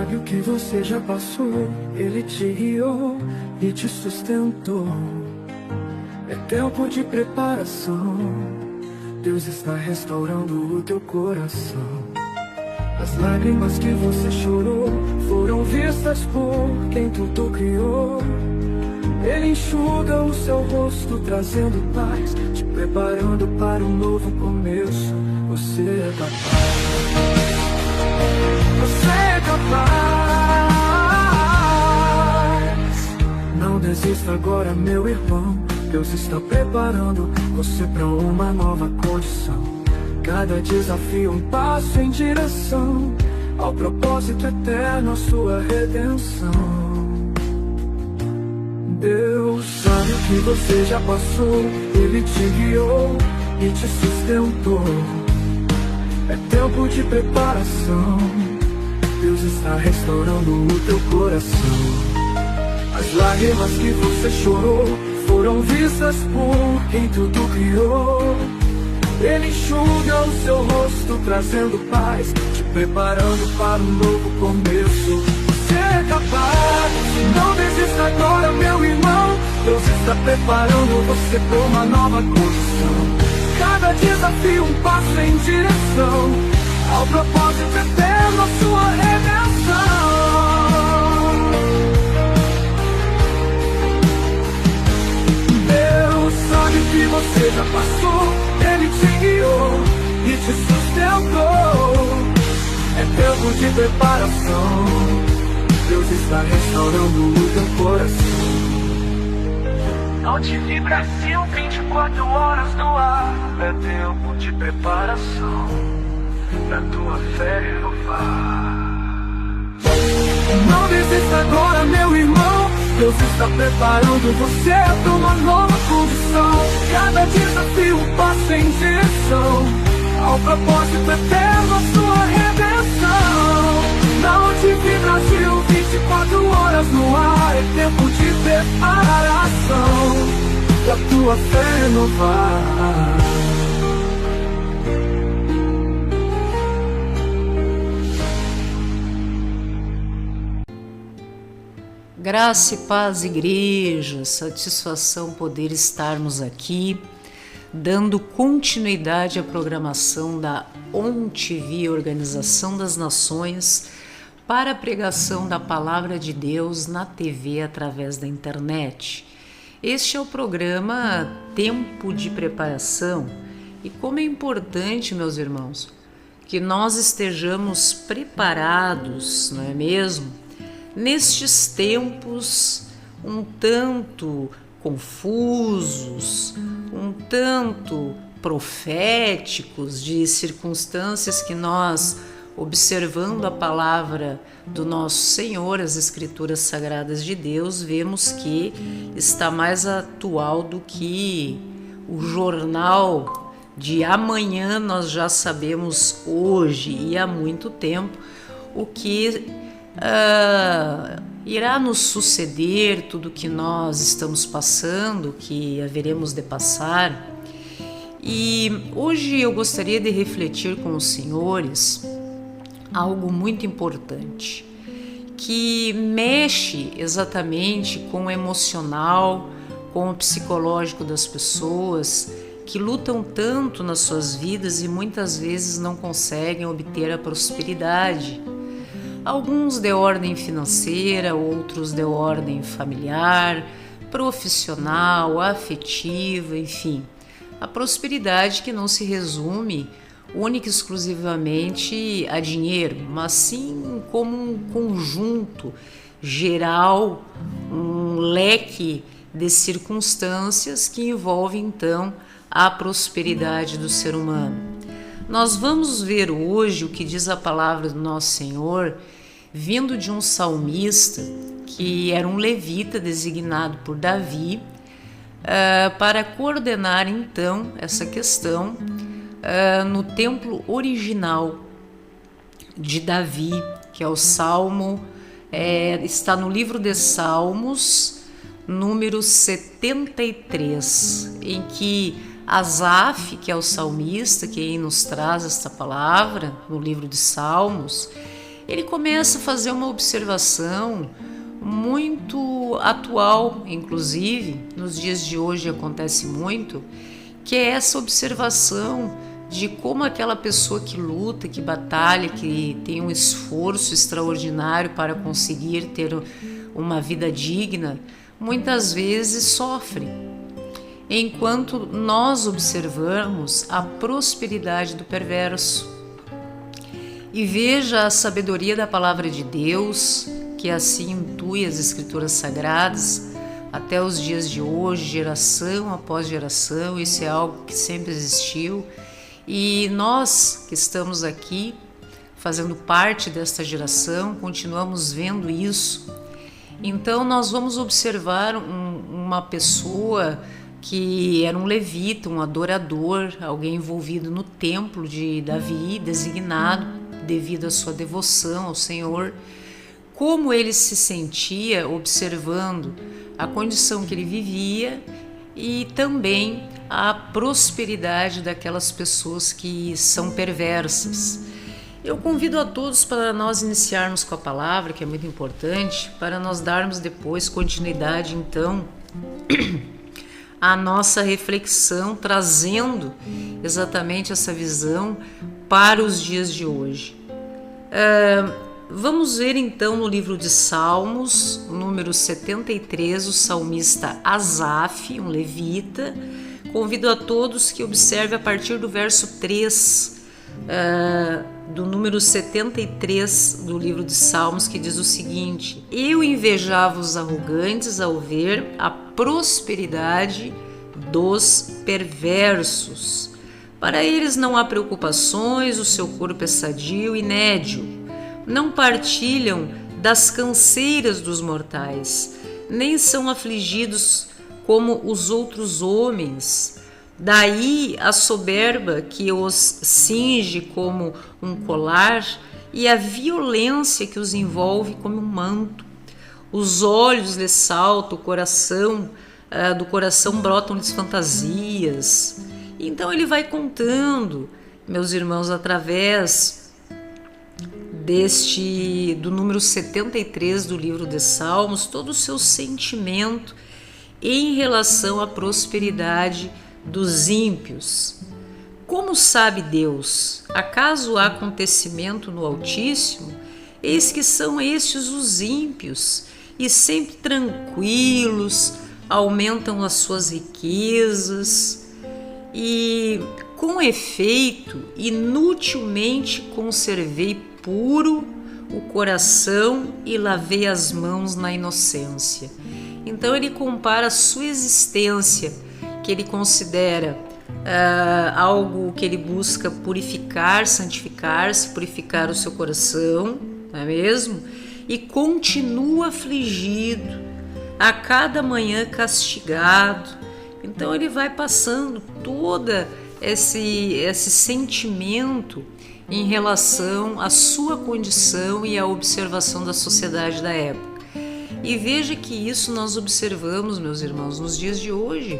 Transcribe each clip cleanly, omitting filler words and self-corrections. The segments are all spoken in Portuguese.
sabe o que você já passou. Ele te guiou e te sustentou. É tempo de preparação. Deus está restaurando o teu coração. As lágrimas que você chorou foram vistas por quem tudo criou. Ele enxuga o seu rosto, trazendo paz, te preparando para um novo começo. Você é capaz. Você é capaz. Não desista agora, meu irmão. Deus está preparando você para uma nova condição. Cada desafio um passo em direção ao propósito eterno, a sua redenção. Deus sabe o que você já passou. Ele te guiou e te sustentou. É tempo de preparação. Deus está restaurando o teu coração. As lágrimas que você chorou foram vistas por quem tudo criou. Ele enxuga o seu rosto, trazendo paz, te preparando para um novo começo. Você é capaz. Não desista agora, meu irmão. Deus está preparando você para uma nova condição. Cada desafio um passo em direção ao propósito eterno, a sua redenção. Deus sabe o que você já passou. Ele te guiou e te sustentou. É tempo de preparação. Deus está restaurando o teu coração. Onde Brasil, 24 horas no ar. É tempo de preparação pra tua fé renovar. Não desista agora, meu irmão. Deus está preparando você para uma nova condição. Cada desafio um passo em direção ao propósito eterno, a sua redenção. Na OTV Brasil, 24 horas no ar. É tempo de preparação pra tua fé renovar. Graça e paz, igreja, satisfação poder estarmos aqui, dando continuidade à programação da ONTV, Organização das Nações, para a pregação da Palavra de Deus na TV através da internet. Este é o programa Tempo de Preparação, e como é importante, meus irmãos, que nós estejamos preparados, não é mesmo? Nestes tempos um tanto confusos, um tanto proféticos, de circunstâncias que nós, observando a palavra do nosso Senhor, as Escrituras Sagradas de Deus, vemos que está mais atual do que o jornal de amanhã. Nós já sabemos hoje e há muito tempo o que irá nos suceder, tudo que nós estamos passando, que haveremos de passar. E hoje eu gostaria de refletir com os senhores algo muito importante, que mexe exatamente com o emocional, com o psicológico das pessoas que lutam tanto nas suas vidas e muitas vezes não conseguem obter a prosperidade. Alguns de ordem financeira, outros de ordem familiar, profissional, afetiva, enfim. A prosperidade que não se resume única e exclusivamente a dinheiro, mas sim como um conjunto geral, um leque de circunstâncias que envolve então a prosperidade do ser humano. Nós vamos ver hoje o que diz a palavra do nosso Senhor, vindo de um salmista que era um levita designado por Davi para coordenar então essa questão no templo original de Davi, que é o Salmo, está no livro de Salmos, número 73, em que Asaf, que é o salmista, quem nos traz esta palavra no livro de Salmos, ele começa a fazer uma observação muito atual, inclusive, nos dias de hoje acontece muito, que é essa observação de como aquela pessoa que luta, que batalha, que tem um esforço extraordinário para conseguir ter uma vida digna, muitas vezes sofre, enquanto nós observamos a prosperidade do perverso. E veja a sabedoria da palavra de Deus, que assim intui as escrituras sagradas até os dias de hoje, geração após geração. Isso é algo que sempre existiu, e nós que estamos aqui fazendo parte desta geração continuamos vendo isso. Então nós vamos observar uma pessoa que era um levita, um adorador, alguém envolvido no templo de Davi, designado devido à sua devoção ao Senhor, como ele se sentia observando a condição que ele vivia e também a prosperidade daquelas pessoas que são perversas. Eu convido a todos para nós iniciarmos com a palavra, que é muito importante, para nós darmos depois continuidade, então, à nossa reflexão, trazendo exatamente essa visão para os dias de hoje. Vamos ver então no livro de Salmos, número 73, o salmista Asaf, um levita. Convido a todos que observem a partir do verso 3, do número 73 do livro de Salmos, que diz o seguinte: Eu invejava os arrogantes ao ver a prosperidade dos perversos. Para eles não há preocupações, o seu corpo é sadio e nédio. Não partilham das canseiras dos mortais, nem são afligidos como os outros homens. Daí a soberba que os cinge como um colar e a violência que os envolve como um manto. Os olhos lhes saltam, do coração brotam-lhes fantasias. Então ele vai contando, meus irmãos, através do número 73 do livro de Salmos, todo o seu sentimento em relação à prosperidade dos ímpios. Como sabe Deus? Acaso há acontecimento no Altíssimo? Eis que são estes os ímpios, e sempre tranquilos, aumentam as suas riquezas, e com efeito inutilmente conservei puro o coração e lavei as mãos na inocência. Então ele compara a sua existência, que ele considera algo que ele busca purificar, santificar-se, purificar o seu coração, não é mesmo? E continua afligido, a cada manhã castigado. Então ele vai passando toda esse sentimento em relação à sua condição e à observação da sociedade da época. E veja que isso nós observamos, meus irmãos, nos dias de hoje.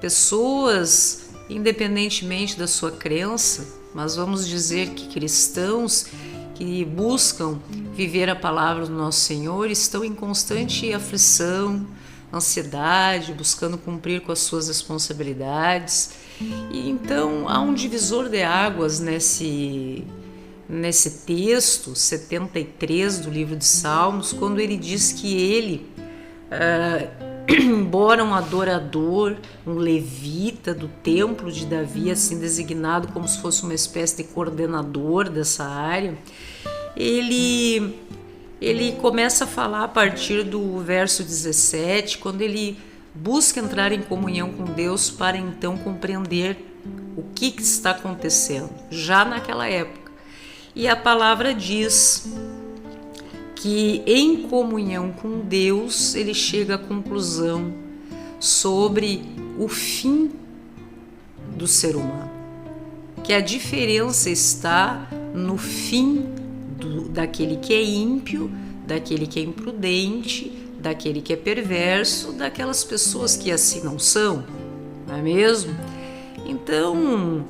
Pessoas, independentemente da sua crença, mas vamos dizer que cristãos que buscam viver a palavra do nosso Senhor estão em constante aflição, ansiedade, buscando cumprir com as suas responsabilidades. E então há um divisor de águas nesse texto 73 do livro de Salmos, quando ele diz que ele, embora um adorador, um levita do templo de Davi, assim designado como se fosse uma espécie de coordenador dessa área, ele começa a falar a partir do verso 17, quando ele busca entrar em comunhão com Deus para então compreender o que está acontecendo, já naquela época. E a palavra diz que em comunhão com Deus ele chega à conclusão sobre o fim do ser humano, que a diferença está no fim daquele que é ímpio, daquele que é imprudente, daquele que é perverso, daquelas pessoas que assim não são, não é mesmo? Então,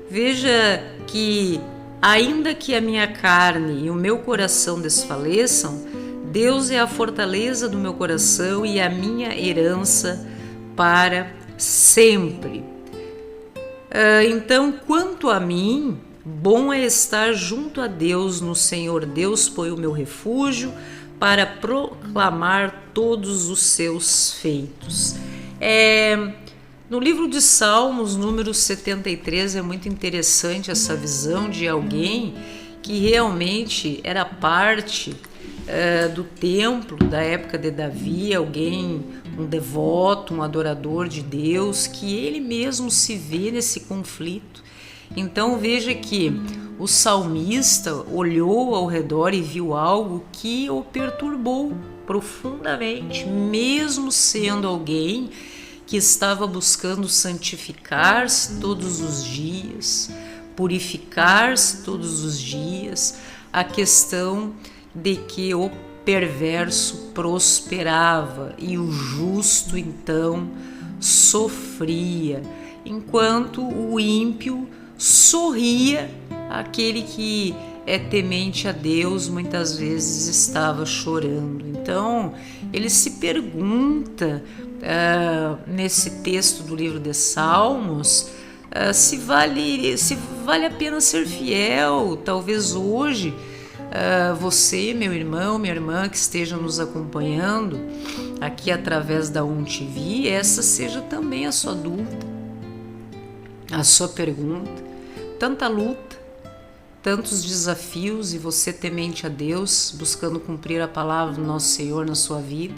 veja que Ainda que a minha carne e o meu coração desfaleçam, Deus é a fortaleza do meu coração e a minha herança para sempre. Então, quanto a mim, bom é estar junto a Deus, no Senhor Deus foi o meu refúgio, para proclamar todos os seus feitos. No livro de Salmos, número 73, é muito interessante essa visão de alguém que realmente era parte do templo da época de Davi, alguém, um devoto, um adorador de Deus, que ele mesmo se vê nesse conflito. Então veja que o salmista olhou ao redor e viu algo que o perturbou profundamente, mesmo sendo alguém que estava buscando santificar-se todos os dias, purificar-se todos os dias, a questão de que o perverso prosperava e o justo então sofria, enquanto o ímpio sorria. Aquele que é temente a Deus muitas vezes estava chorando. Então ele se pergunta nesse texto do livro de Salmos se vale a pena ser fiel. Talvez hoje você, meu irmão, minha irmã que estejam nos acompanhando aqui através da TV, essa seja também a sua dúvida, a sua pergunta. Tanta luta, tantos desafios, e você temente a Deus, buscando cumprir a palavra do nosso Senhor na sua vida,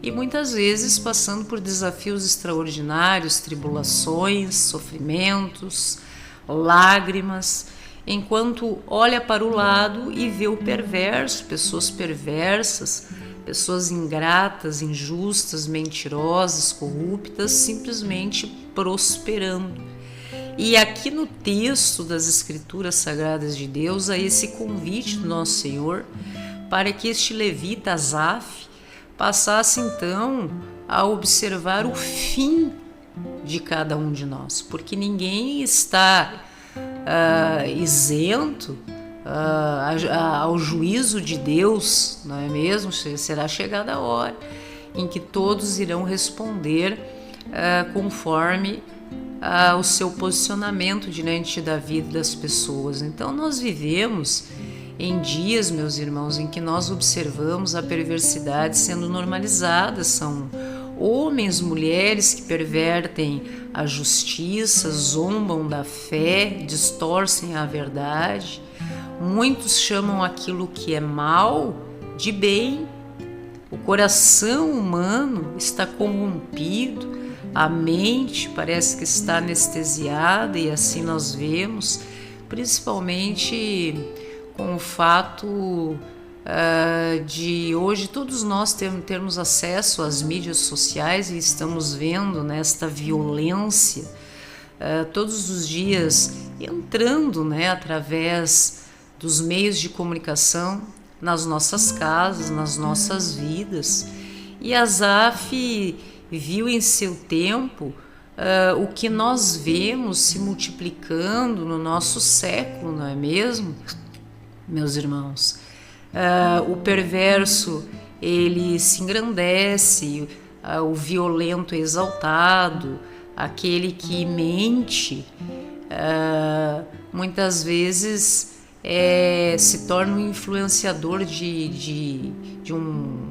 e muitas vezes passando por desafios extraordinários, tribulações, sofrimentos, lágrimas, enquanto olha para o lado e vê o perverso, pessoas perversas, pessoas ingratas, injustas, mentirosas, corruptas, simplesmente prosperando. E aqui no texto das Escrituras Sagradas de Deus, há esse convite do nosso Senhor para que este levita Asaf passasse então a observar o fim de cada um de nós, porque ninguém está isento ao juízo de Deus, não é mesmo? Será chegada a hora em que todos irão responder conforme o seu posicionamento diante da vida das pessoas. Então nós vivemos em dias, meus irmãos, em que nós observamos a perversidade sendo normalizada. São homens, mulheres que pervertem a justiça, zombam da fé, distorcem a verdade. Muitos chamam aquilo que é mal de bem. O coração humano está corrompido, a mente parece que está anestesiada, e assim nós vemos, principalmente com o fato de hoje todos nós termos acesso às mídias sociais e estamos vendo nesta violência todos os dias entrando através dos meios de comunicação nas nossas casas, nas nossas vidas. E Asaf viu em seu tempo o que nós vemos se multiplicando no nosso século, não é mesmo, meus irmãos? O perverso, ele se engrandece, o violento é exaltado, aquele que mente, muitas vezes se torna um influenciador de um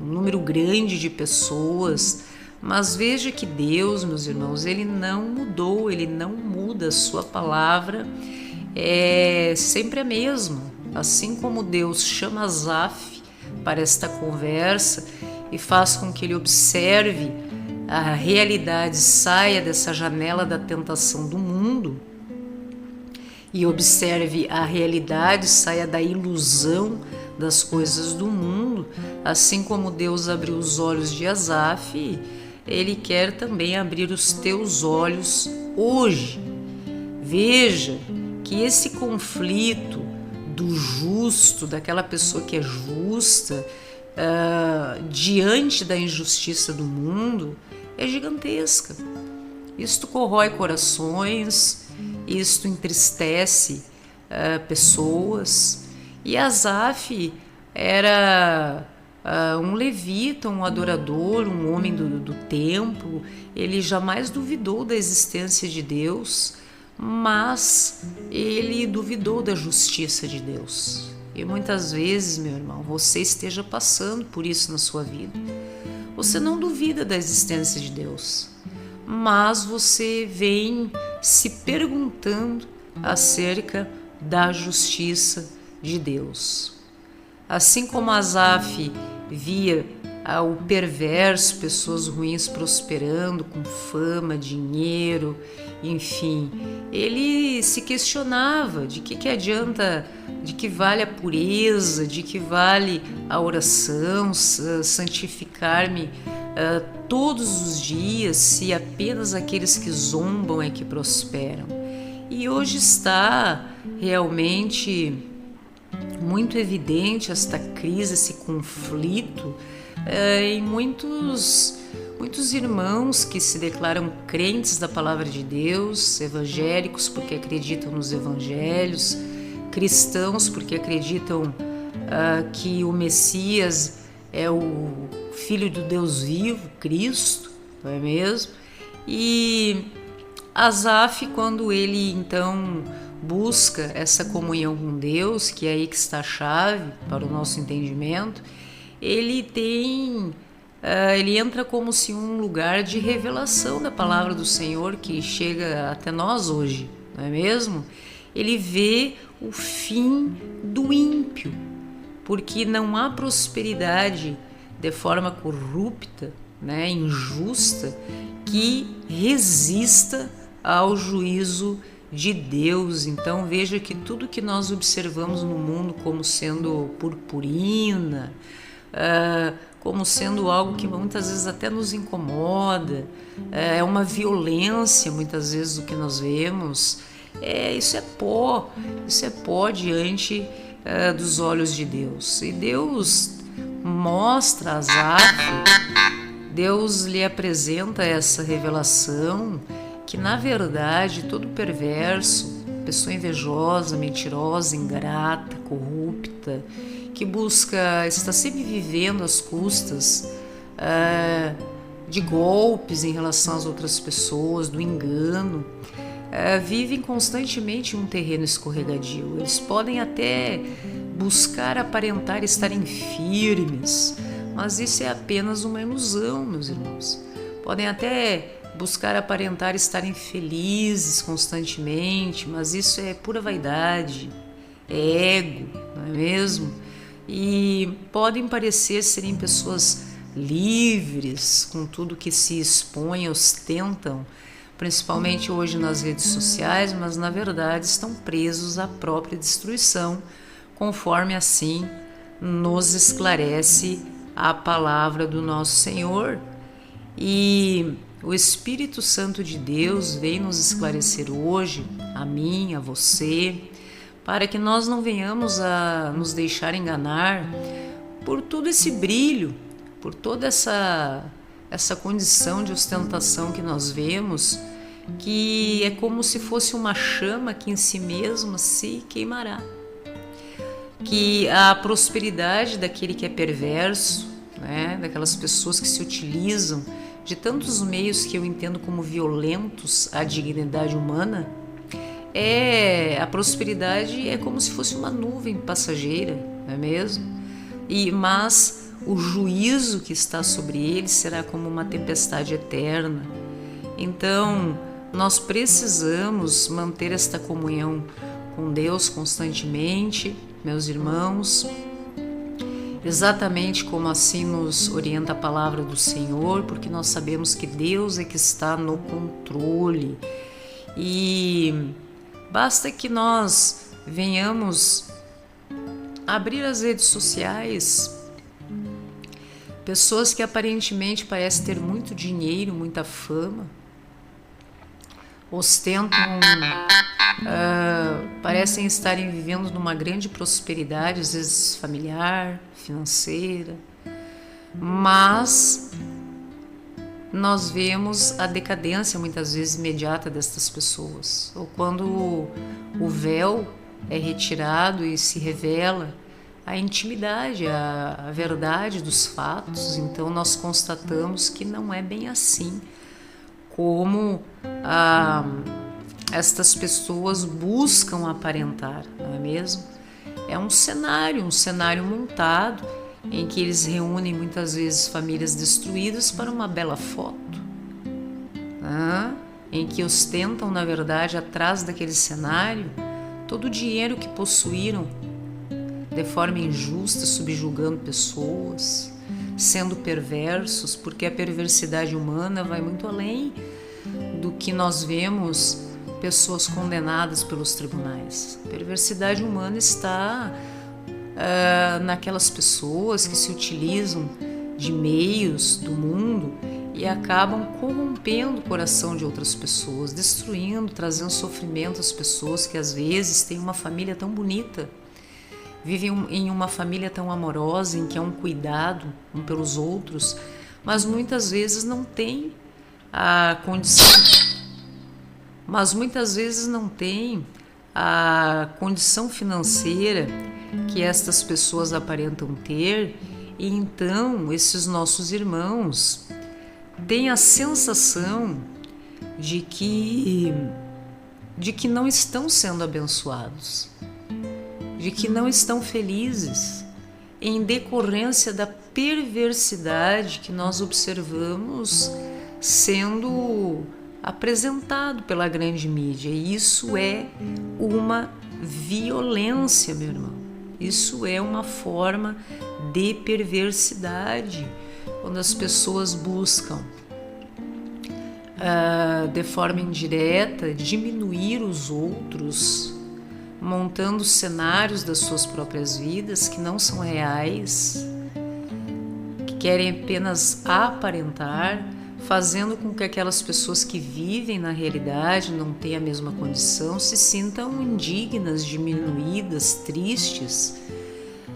número grande de pessoas. Mas veja que Deus, meus irmãos, ele não mudou, ele não muda, a sua palavra é sempre a mesma. Assim como Deus chama Asaf para esta conversa e faz com que ele observe a realidade, saia dessa janela da tentação do mundo e observe a realidade, saia da ilusão das coisas do mundo, assim como Deus abriu os olhos de Asaf, ele quer também abrir os teus olhos hoje. Veja que esse conflito do justo, daquela pessoa que é justa, diante da injustiça do mundo, é gigantesca. Isto corrói corações, isto entristece pessoas. E Asaf era um levita, um adorador, um homem do templo. Ele jamais duvidou da existência de Deus, mas ele duvidou da justiça de Deus. E muitas vezes, meu irmão, você esteja passando por isso na sua vida. Você não duvida da existência de Deus, mas você vem se perguntando acerca da justiça de Deus. Assim como Asaf via o perverso, pessoas ruins prosperando com fama, dinheiro, enfim, ele se questionava de que adianta, de que vale a pureza, de que vale a oração, santificar-me todos os dias, se apenas aqueles que zombam é que prosperam. E hoje está realmente muito evidente esta crise, esse conflito em muitos irmãos que se declaram crentes da palavra de Deus, evangélicos porque acreditam nos evangelhos, cristãos porque acreditam que o Messias é o Filho do Deus vivo, Cristo, não é mesmo? E Asaf, quando ele então busca essa comunhão com Deus, que é aí que está a chave para o nosso entendimento, ele entra como se um lugar de revelação da palavra do Senhor que chega até nós hoje, não é mesmo? Ele vê o fim do ímpio, porque não há prosperidade de forma corrupta, né, injusta, que resista ao juízo de Deus. Então veja que tudo que nós observamos no mundo como sendo purpurina, como sendo algo que muitas vezes até nos incomoda, é uma violência muitas vezes o que nós vemos, isso é pó diante dos olhos de Deus. E Deus mostra a Asaf, Deus lhe apresenta essa revelação que na verdade todo perverso, pessoa invejosa, mentirosa, ingrata, corrupta, que busca, está sempre vivendo às custas de golpes em relação às outras pessoas, do engano, vivem constantemente em um terreno escorregadio. Eles podem até buscar aparentar estarem firmes, mas isso é apenas uma ilusão, meus irmãos. Podem até buscar aparentar estarem felizes constantemente, mas isso é pura vaidade, é ego, não é mesmo? E podem parecer serem pessoas livres com tudo que se expõem, ostentam, principalmente hoje nas redes sociais, mas na verdade estão presos à própria destruição, conforme assim nos esclarece a palavra do nosso Senhor. E o Espírito Santo de Deus vem nos esclarecer hoje, a mim, a você, para que nós não venhamos a nos deixar enganar por todo esse brilho, por toda essa condição de ostentação que nós vemos, que é como se fosse uma chama que em si mesma se queimará. Que a prosperidade daquele que é perverso, né, daquelas pessoas que se utilizam de tantos meios que eu entendo como violentos à dignidade humana, a prosperidade é como se fosse uma nuvem passageira, não é mesmo? Mas o juízo que está sobre ele será como uma tempestade eterna. Então, nós precisamos manter esta comunhão com Deus constantemente, meus irmãos, exatamente como assim nos orienta a palavra do Senhor, porque nós sabemos que Deus é que está no controle. E basta que nós venhamos abrir as redes sociais, pessoas que aparentemente parecem ter muito dinheiro, muita fama, ostentam, parecem estarem vivendo numa grande prosperidade, às vezes familiar, financeira, mas nós vemos a decadência muitas vezes imediata destas pessoas, ou quando o véu é retirado e se revela a intimidade, a verdade dos fatos. Então nós constatamos que não é bem assim como estas pessoas buscam aparentar, não é mesmo? É um cenário montado em que eles reúnem muitas vezes famílias destruídas para uma bela foto, em que ostentam, na verdade, atrás daquele cenário todo o dinheiro que possuíram de forma injusta, subjugando pessoas, sendo perversos, porque a perversidade humana vai muito além do que nós vemos pessoas condenadas pelos tribunais. A perversidade humana está naquelas pessoas que se utilizam de meios do mundo e acabam corrompendo o coração de outras pessoas, destruindo, trazendo sofrimento às pessoas que às vezes têm uma família tão bonita, vivem em uma família tão amorosa, em que há um cuidado um pelos outros, mas muitas vezes não tem a condição financeira que estas pessoas aparentam ter, e então esses nossos irmãos têm a sensação de que não estão sendo abençoados, de que não estão felizes, em decorrência da perversidade que nós observamos sendo apresentado pela grande mídia. E isso é uma violência, meu irmão. Isso é uma forma de perversidade, quando as pessoas buscam de forma indireta diminuir os outros, montando cenários das suas próprias vidas que não são reais, que querem apenas aparentar, fazendo com que aquelas pessoas que vivem na realidade, não têm a mesma condição, se sintam indignas, diminuídas, tristes,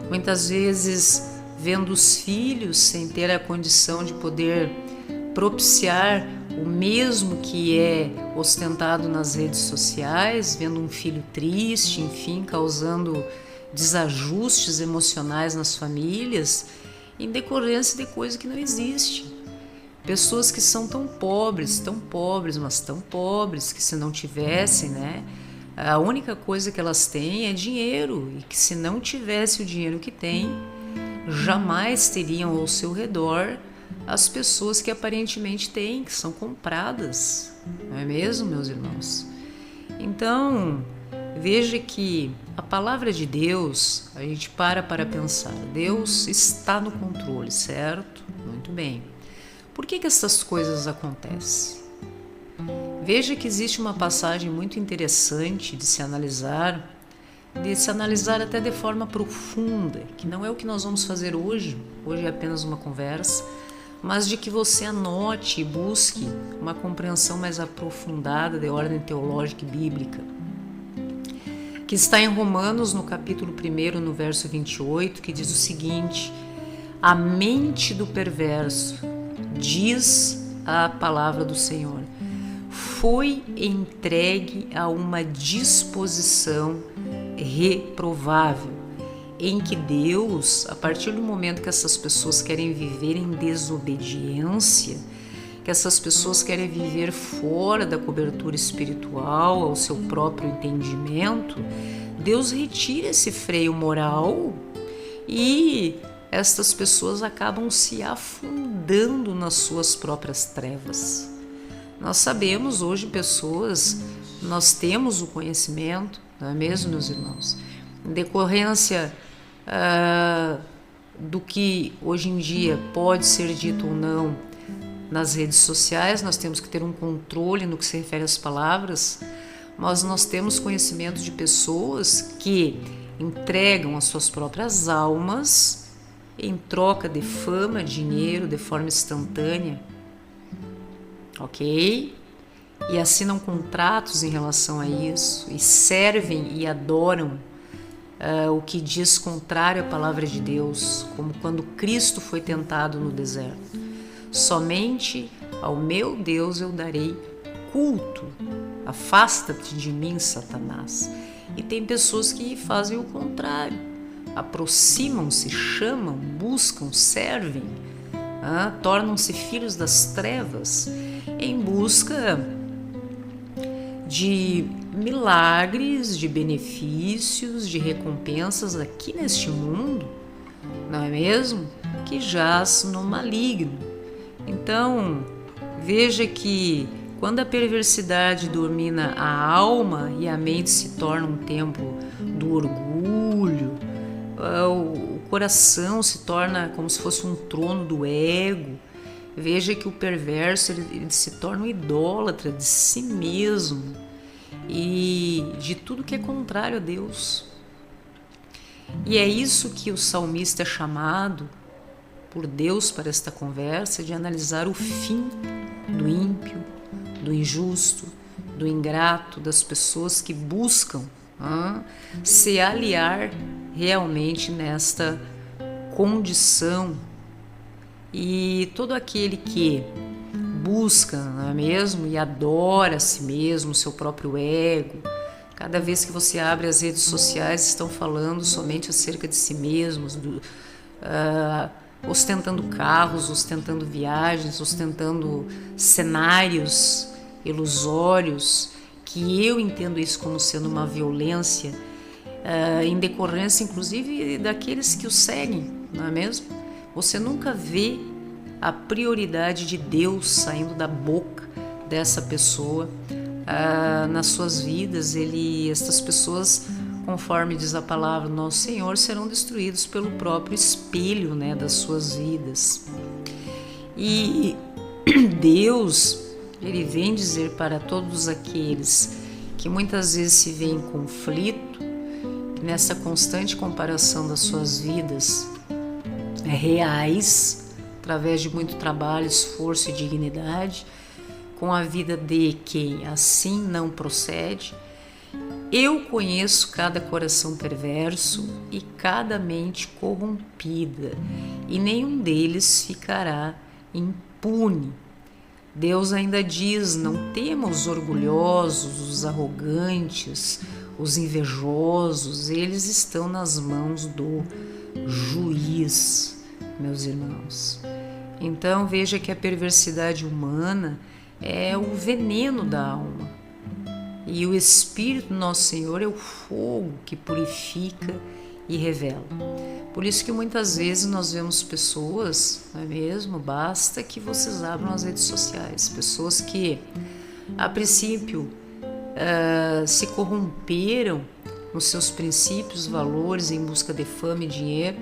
muitas vezes vendo os filhos sem ter a condição de poder propiciar o mesmo que é ostentado nas redes sociais, vendo um filho triste, enfim, causando desajustes emocionais nas famílias, em decorrência de coisa que não existe. Pessoas que são tão pobres, mas tão pobres, que se não tivessem, a única coisa que elas têm é dinheiro, e que se não tivesse o dinheiro que têm, jamais teriam ao seu redor as pessoas que aparentemente têm, que são compradas, não é mesmo, meus irmãos? Então, veja que a palavra de Deus, a gente para pensar, Deus está no controle, certo? Muito bem. Por que essas coisas acontecem? Veja que existe uma passagem muito interessante de se analisar até de forma profunda, que não é o que nós vamos fazer hoje é apenas uma conversa, mas de que você anote e busque uma compreensão mais aprofundada de ordem teológica e bíblica, que está em Romanos, no capítulo 1, no verso 28, que diz o seguinte: a mente do perverso, diz a palavra do Senhor, foi entregue a uma disposição reprovável, em que Deus, a partir do momento que essas pessoas querem viver em desobediência, que essas pessoas querem viver fora da cobertura espiritual, ao seu próprio entendimento, Deus retira esse freio moral e estas pessoas acabam se afundando nas suas próprias trevas. Nós sabemos hoje pessoas, nós temos o conhecimento, não é mesmo, meus irmãos? Em decorrência do que hoje em dia pode ser dito ou não nas redes sociais, nós temos que ter um controle no que se refere às palavras, mas nós temos conhecimento de pessoas que entregam as suas próprias almas em troca de fama, dinheiro, de forma instantânea, ok? E assinam contratos em relação a isso, e servem e adoram o que diz contrário à palavra de Deus, como quando Cristo foi tentado no deserto. Somente ao meu Deus eu darei culto, afasta-te de mim, Satanás. E tem pessoas que fazem o contrário, aproximam-se, chamam, buscam, servem, tornam-se filhos das trevas em busca de milagres, de benefícios, de recompensas aqui neste mundo, não é mesmo? Que jaz no maligno. Então, veja que quando a perversidade domina a alma e a mente se torna um templo do orgulho, o coração se torna como se fosse um trono do ego. Veja que o perverso ele se torna um idólatra de si mesmo e de tudo que é contrário a Deus. E é isso que o salmista é chamado por Deus para esta conversa, de analisar o fim do ímpio, do injusto, do ingrato, das pessoas que buscam se aliar realmente nesta condição. E todo aquele que busca, não é mesmo, e adora a si mesmo, o seu próprio ego, cada vez que você abre as redes sociais estão falando somente acerca de si mesmos, ostentando carros, ostentando viagens, ostentando cenários ilusórios, que eu entendo isso como sendo uma violência, em decorrência inclusive daqueles que o seguem, não é mesmo? Você nunca vê a prioridade de Deus saindo da boca dessa pessoa nas suas vidas. Estas pessoas, conforme diz a palavra do nosso Senhor, serão destruídos pelo próprio espelho, né, das suas vidas. E Deus, Ele vem dizer para todos aqueles que muitas vezes se veem em conflito, nessa constante comparação das suas vidas reais, através de muito trabalho, esforço e dignidade, com a vida de quem assim não procede. Eu conheço cada coração perverso e cada mente corrompida, e nenhum deles ficará impune. Deus ainda diz: não tema os orgulhosos, os arrogantes, os invejosos, eles estão nas mãos do juiz, meus irmãos. Então veja que a perversidade humana é o veneno da alma, e o Espírito do nosso Senhor é o fogo que purifica e revela. Por isso que muitas vezes nós vemos pessoas, não é mesmo? Basta que vocês abram as redes sociais, pessoas que a princípio se corromperam nos seus princípios, valores em busca de fama e dinheiro,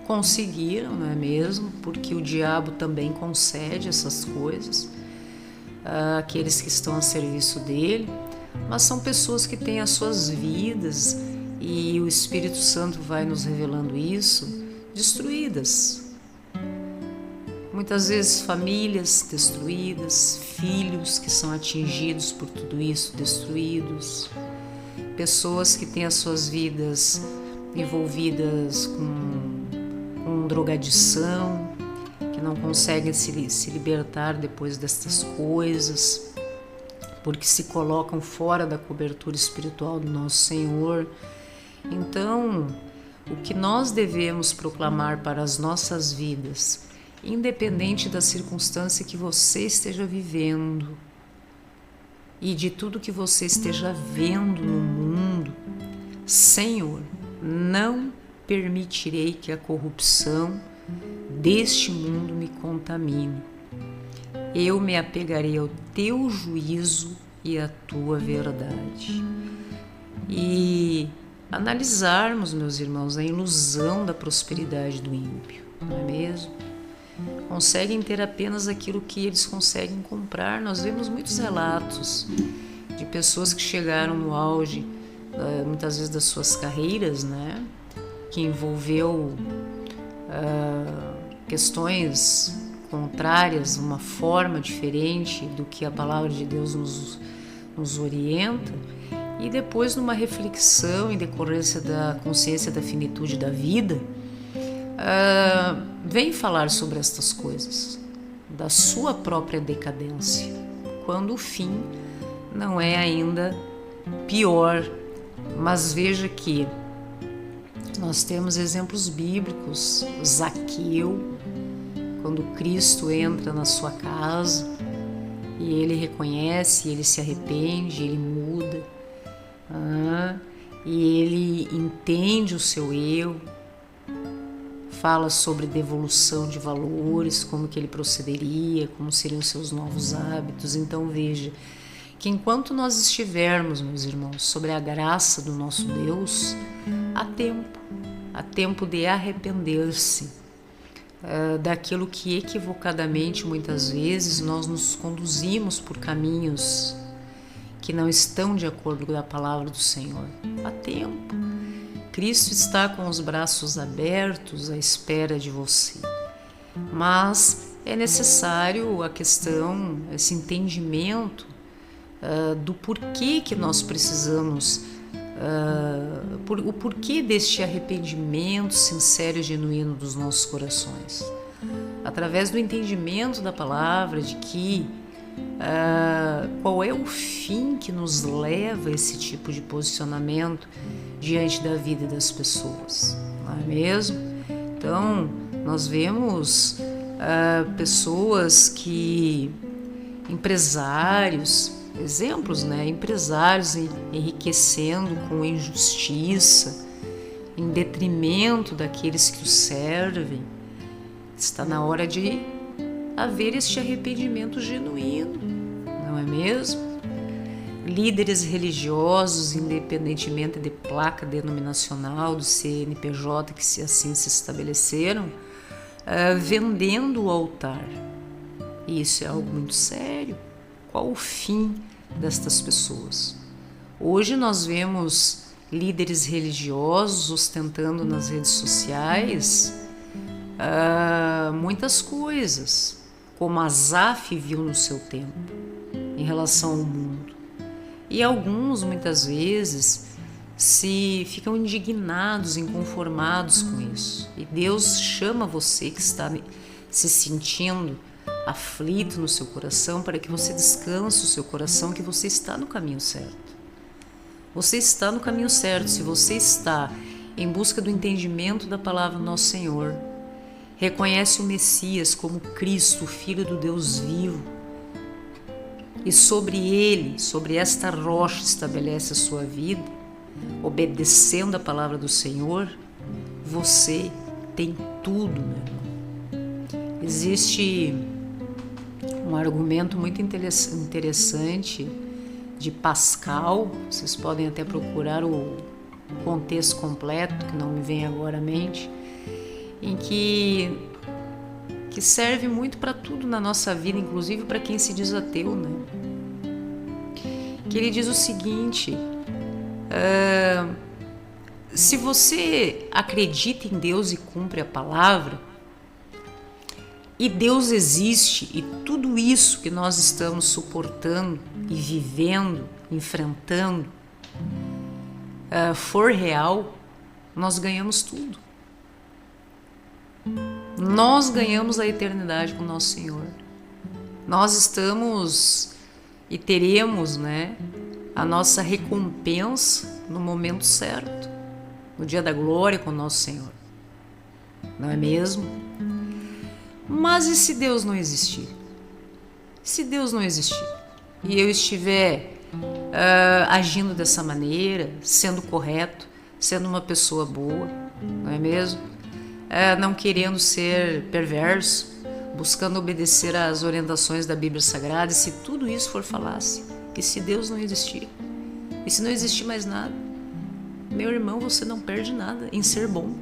conseguiram, não é mesmo? Porque o diabo também concede essas coisas àqueles que estão a serviço dele, mas são pessoas que têm as suas vidas, e o Espírito Santo vai nos revelando isso, destruídas. Muitas vezes famílias destruídas, filhos que são atingidos por tudo isso, destruídos, pessoas que têm as suas vidas envolvidas com drogadição, que não conseguem se libertar depois destas coisas, porque se colocam fora da cobertura espiritual do nosso Senhor. Então, o que nós devemos proclamar para as nossas vidas, independente da circunstância que você esteja vivendo e de tudo que você esteja vendo no mundo: Senhor, não permitirei que a corrupção deste mundo me contamine. Eu me apegarei ao teu juízo e à tua verdade. E analisarmos, meus irmãos, a ilusão da prosperidade do ímpio, não é mesmo? Conseguem ter apenas aquilo que eles conseguem comprar. Nós vemos muitos relatos de pessoas que chegaram no auge, muitas vezes, das suas carreiras, né? Que envolveu questões contrárias, uma forma diferente do que a palavra de Deus nos orienta, e depois, numa reflexão em decorrência da consciência da finitude da vida, vem falar sobre estas coisas, da sua própria decadência, quando o fim não é ainda pior Mas veja que nós temos exemplos bíblicos. Zaqueu, quando Cristo entra na sua casa e ele reconhece, ele se arrepende, ele muda, e ele entende o seu erro, fala sobre devolução de valores, como que ele procederia, como seriam seus novos hábitos. Então veja que enquanto nós estivermos, meus irmãos, sobre a graça do nosso Deus, há tempo de arrepender-se daquilo que equivocadamente muitas vezes nós nos conduzimos por caminhos que não estão de acordo com a palavra do Senhor. Há tempo. Cristo está com os braços abertos à espera de você. Mas é necessário esse entendimento do porquê que nós precisamos, o porquê deste arrependimento sincero e genuíno dos nossos corações. Através do entendimento da palavra, de que qual é o fim que nos leva a esse tipo de posicionamento diante da vida das pessoas, não é mesmo? Então, nós vemos pessoas empresários, exemplos, né? Empresários enriquecendo com injustiça, em detrimento daqueles que os servem. Está na hora de haver este arrependimento genuíno, não é mesmo? Líderes religiosos, independentemente de placa denominacional do CNPJ que assim se estabeleceram, vendendo o altar. E isso é algo muito sério. Qual o fim destas pessoas? Hoje nós vemos líderes religiosos ostentando nas redes sociais muitas coisas, como Asaf viu no seu tempo, em relação ao mundo. E alguns, muitas vezes, ficam indignados, inconformados com isso. E Deus chama você que está se sentindo aflito no seu coração, para que você descanse o seu coração, que você está no caminho certo. Você está no caminho certo se você está em busca do entendimento da palavra do nosso Senhor. Reconhece o Messias como Cristo, o Filho do Deus vivo, e sobre ele, sobre esta rocha, estabelece a sua vida, obedecendo a palavra do Senhor. Você tem tudo, meu irmão. Existe um argumento muito interessante de Pascal, vocês podem até procurar o contexto completo, que não me vem agora à mente, em que serve muito para tudo na nossa vida, inclusive para quem se diz ateu, né? Que ele diz o seguinte: se você acredita em Deus e cumpre a palavra, e Deus existe, e tudo isso que nós estamos suportando e vivendo, enfrentando, for real, nós ganhamos tudo. Nós ganhamos a eternidade com o nosso Senhor. Nós estamos e teremos, né, a nossa recompensa no momento certo, no dia da glória com o nosso Senhor. Não é mesmo? Mas e se Deus não existir? Se Deus não existir e eu estiver agindo dessa maneira, sendo correto, sendo uma pessoa boa, não é mesmo? Não querendo ser perverso, buscando obedecer às orientações da Bíblia Sagrada, e se tudo isso for falácia, e se Deus não existir, e se não existir mais nada, meu irmão, você não perde nada em ser bom.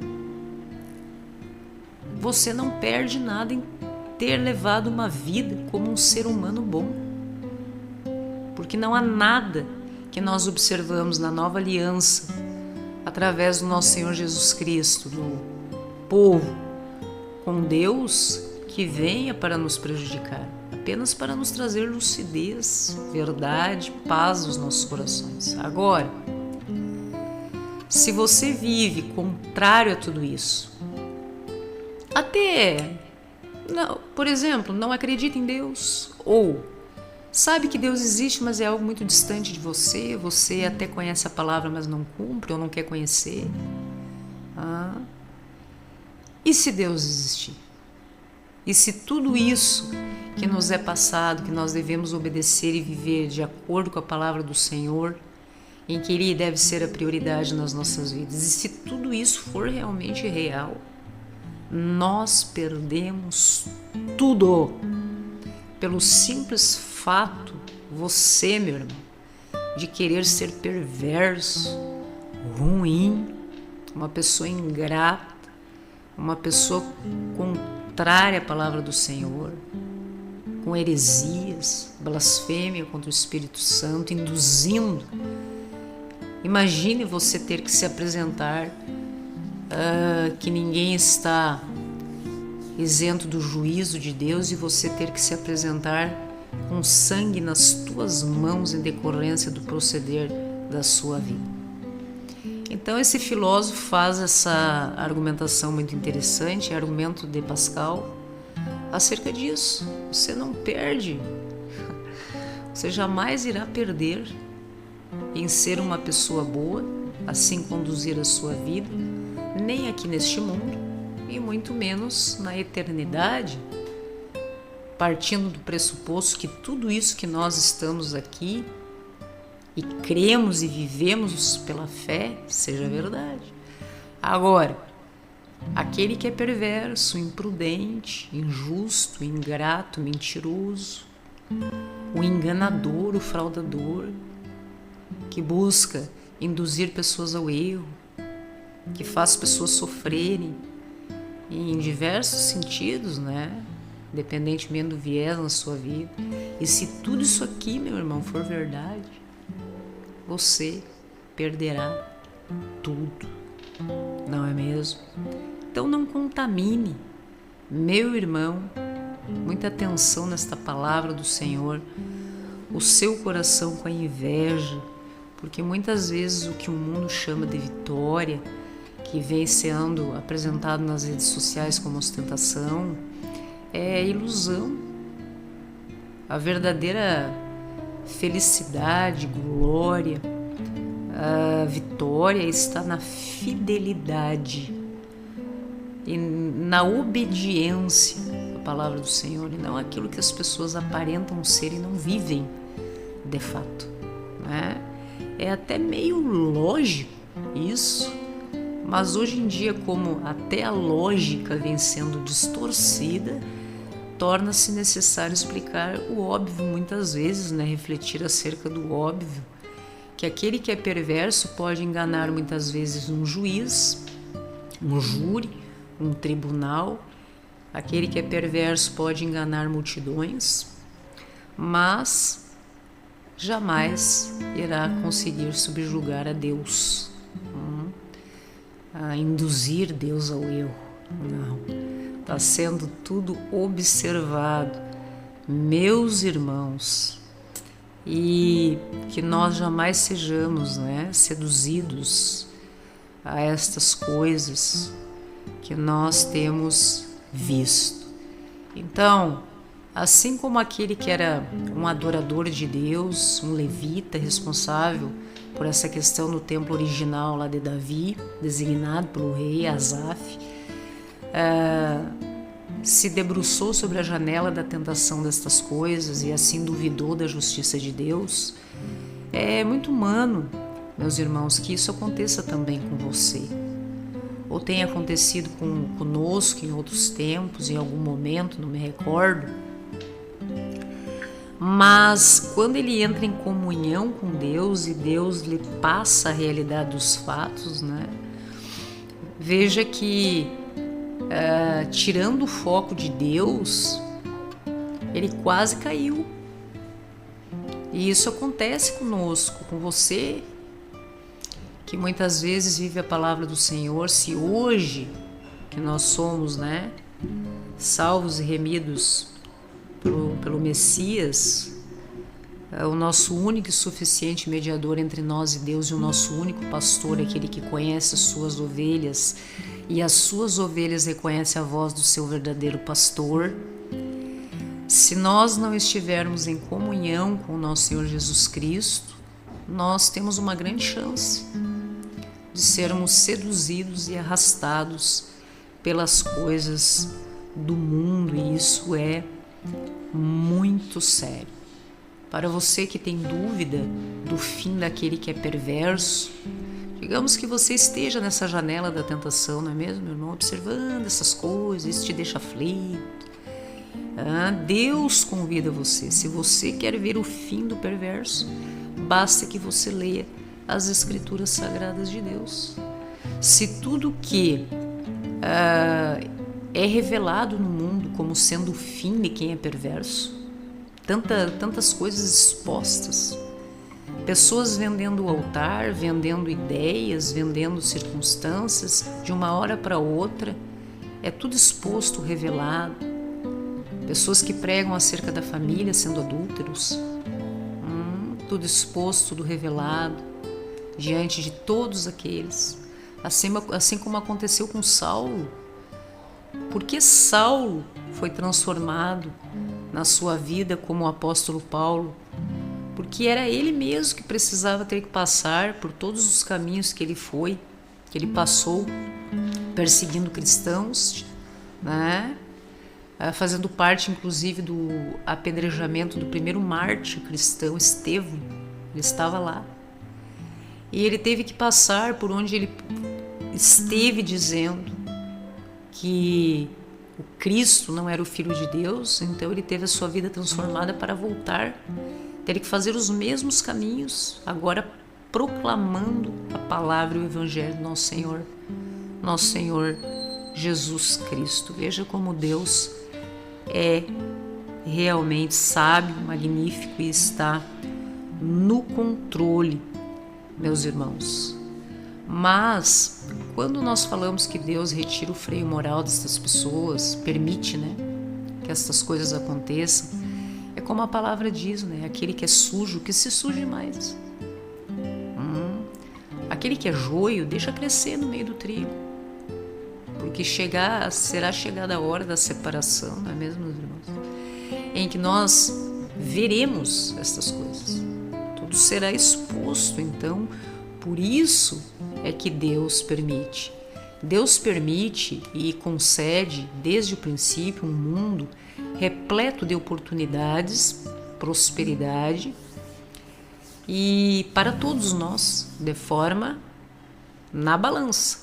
Você não perde nada em ter levado uma vida como um ser humano bom. Porque não há nada que nós observamos na nova aliança, através do nosso Senhor Jesus Cristo, do povo com Deus, que venha para nos prejudicar, apenas para nos trazer lucidez, verdade, paz nos nossos corações. Agora, se você vive contrário a tudo isso, até, não, por exemplo, não acredita em Deus, ou Sabe que Deus existe, mas é algo muito distante de você. Você até conhece a palavra, mas não cumpre ou não quer conhecer. E se Deus existir? E se tudo isso que nos é passado, que nós devemos obedecer e viver de acordo com a palavra do Senhor, em que Ele deve ser a prioridade nas nossas vidas, e se tudo isso for realmente real, nós perdemos tudo pelo simples fato, você, meu irmão, de querer ser perverso, ruim, uma pessoa ingrata, uma pessoa contrária à palavra do Senhor, com heresias, blasfêmia contra o Espírito Santo, induzindo. Imagine você ter que se apresentar que ninguém está isento do juízo de Deus e você ter que se apresentar com sangue nas tuas mãos em decorrência do proceder da sua vida. Então esse filósofo faz essa argumentação muito interessante, argumento de Pascal, acerca disso. Você não perde, você jamais irá perder em ser uma pessoa boa, assim conduzir a sua vida, nem aqui neste mundo, e muito menos na eternidade, partindo do pressuposto que tudo isso que nós estamos aqui e cremos e vivemos pela fé seja verdade. Agora, aquele que é perverso, imprudente, injusto, ingrato, mentiroso, o enganador, o fraudador, que busca induzir pessoas ao erro, que faz pessoas sofrerem em diversos sentidos, né? Independentemente do viés na sua vida. E se tudo isso aqui, meu irmão, for verdade, você perderá tudo, não é mesmo? Então não contamine, meu irmão, muita atenção nesta palavra do Senhor, o seu coração com a inveja, porque muitas vezes o que o mundo chama de vitória, que vem sendo apresentado nas redes sociais como ostentação, é ilusão. A verdadeira felicidade, glória, a vitória está na fidelidade e na obediência à palavra do Senhor, e não aquilo que as pessoas aparentam ser e não vivem de fato, né? É até meio lógico isso, mas hoje em dia, como até a lógica vem sendo distorcida, torna-se necessário explicar o óbvio muitas vezes, né? Refletir acerca do óbvio, que aquele que é perverso pode enganar muitas vezes um juiz, um júri, um tribunal. Aquele que é perverso pode enganar multidões, mas jamais irá conseguir subjugar a Deus, a induzir Deus ao erro. Não, está sendo tudo observado, meus irmãos, e que nós jamais sejamos, né, seduzidos a estas coisas que nós temos visto. Então, assim como aquele que era um adorador de Deus, um levita responsável por essa questão no templo original lá de Davi, designado pelo rei Asaf, se debruçou sobre a janela da tentação destas coisas e assim duvidou da justiça de Deus. É muito humano, meus irmãos, que isso aconteça também com você, ou tenha acontecido conosco em outros tempos, em algum momento, não me recordo. Mas quando ele entra em comunhão com Deus e Deus lhe passa a realidade dos fatos, né? Veja que tirando o foco de Deus, ele quase caiu. E isso acontece conosco, com você, que muitas vezes vive a palavra do Senhor. Se hoje que nós somos, né, salvos e remidos pelo Messias, o nosso único e suficiente mediador entre nós e Deus, e o nosso único pastor, aquele que conhece as suas ovelhas, e as suas ovelhas reconhecem a voz do seu verdadeiro pastor. Se nós não estivermos em comunhão com o nosso Senhor Jesus Cristo, nós temos uma grande chance de sermos seduzidos e arrastados pelas coisas do mundo, e isso é muito sério. Para você que tem dúvida do fim daquele que é perverso, digamos que você esteja nessa janela da tentação, não é mesmo, meu irmão? Observando essas coisas, isso te deixa aflito. Deus convida você. Se você quer ver o fim do perverso, basta que você leia as Escrituras Sagradas de Deus. Se tudo que é revelado no mundo como sendo o fim de quem é perverso, tantas coisas expostas, pessoas vendendo o altar, vendendo ideias, vendendo circunstâncias, de uma hora para outra, é tudo exposto, revelado. Pessoas que pregam acerca da família sendo adúlteros, tudo exposto, tudo revelado, diante de todos aqueles. Assim como aconteceu com Saulo. Por que Saulo foi transformado na sua vida como o apóstolo Paulo? Porque era ele mesmo que precisava ter que passar por todos os caminhos que ele passou, perseguindo cristãos, né? Fazendo parte inclusive do apedrejamento do primeiro mártir cristão, Estevão. Ele estava lá. E ele teve que passar por onde ele esteve dizendo que o Cristo não era o Filho de Deus, então ele teve a sua vida transformada para voltar, ter que fazer os mesmos caminhos, agora proclamando a palavra e o Evangelho do nosso Senhor Jesus Cristo. Veja como Deus é realmente sábio, magnífico e está no controle, meus irmãos. Mas quando nós falamos que Deus retira o freio moral dessas pessoas, permite, né, que essas coisas aconteçam, é como a palavra diz, né, aquele que é sujo, que se suje mais. Aquele que é joio, deixa crescer no meio do trigo, porque será chegada a hora da separação, não é mesmo, meus irmãos? Em que nós veremos estas coisas. Tudo será exposto, então, por isso é que Deus permite. Deus permite e concede, desde o princípio, um mundo repleto de oportunidades, prosperidade, e para todos nós, de forma na balança.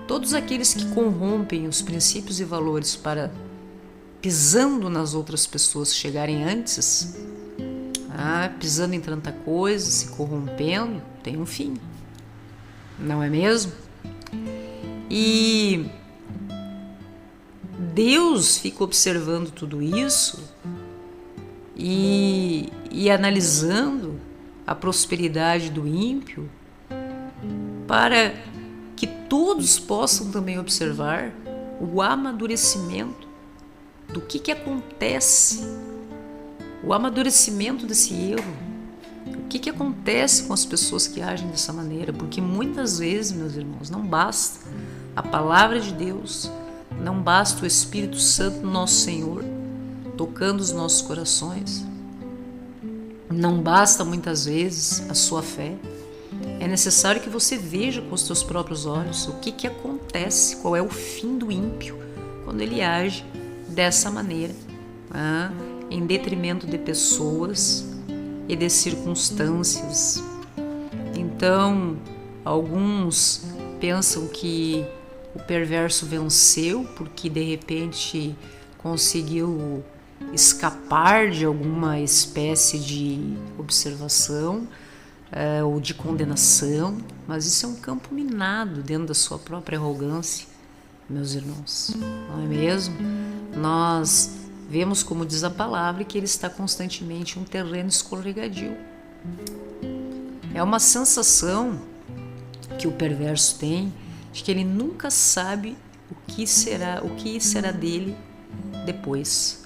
Todos aqueles que corrompem os princípios e valores para, pisando nas outras pessoas, chegarem antes, pisando em tanta coisa, se corrompendo, tem um fim, não é mesmo? E Deus fica observando tudo isso e analisando a prosperidade do ímpio, para que todos possam também observar o amadurecimento do que acontece, o amadurecimento desse erro, o que acontece com as pessoas que agem dessa maneira. Porque muitas vezes, meus irmãos, não basta a palavra de Deus, não basta o Espírito Santo, nosso Senhor, tocando os nossos corações, não basta muitas vezes a sua fé. É necessário que você veja com os seus próprios olhos o que acontece, qual é o fim do ímpio quando ele age dessa maneira, em detrimento de pessoas e de circunstâncias. Então, alguns pensam que o perverso venceu porque de repente conseguiu escapar de alguma espécie de observação ou de condenação, mas isso é um campo minado dentro da sua própria arrogância, meus irmãos, não é mesmo? Nós vemos, como diz a palavra, que ele está constantemente em um terreno escorregadio. É uma sensação que o perverso tem de que ele nunca sabe o que será dele depois.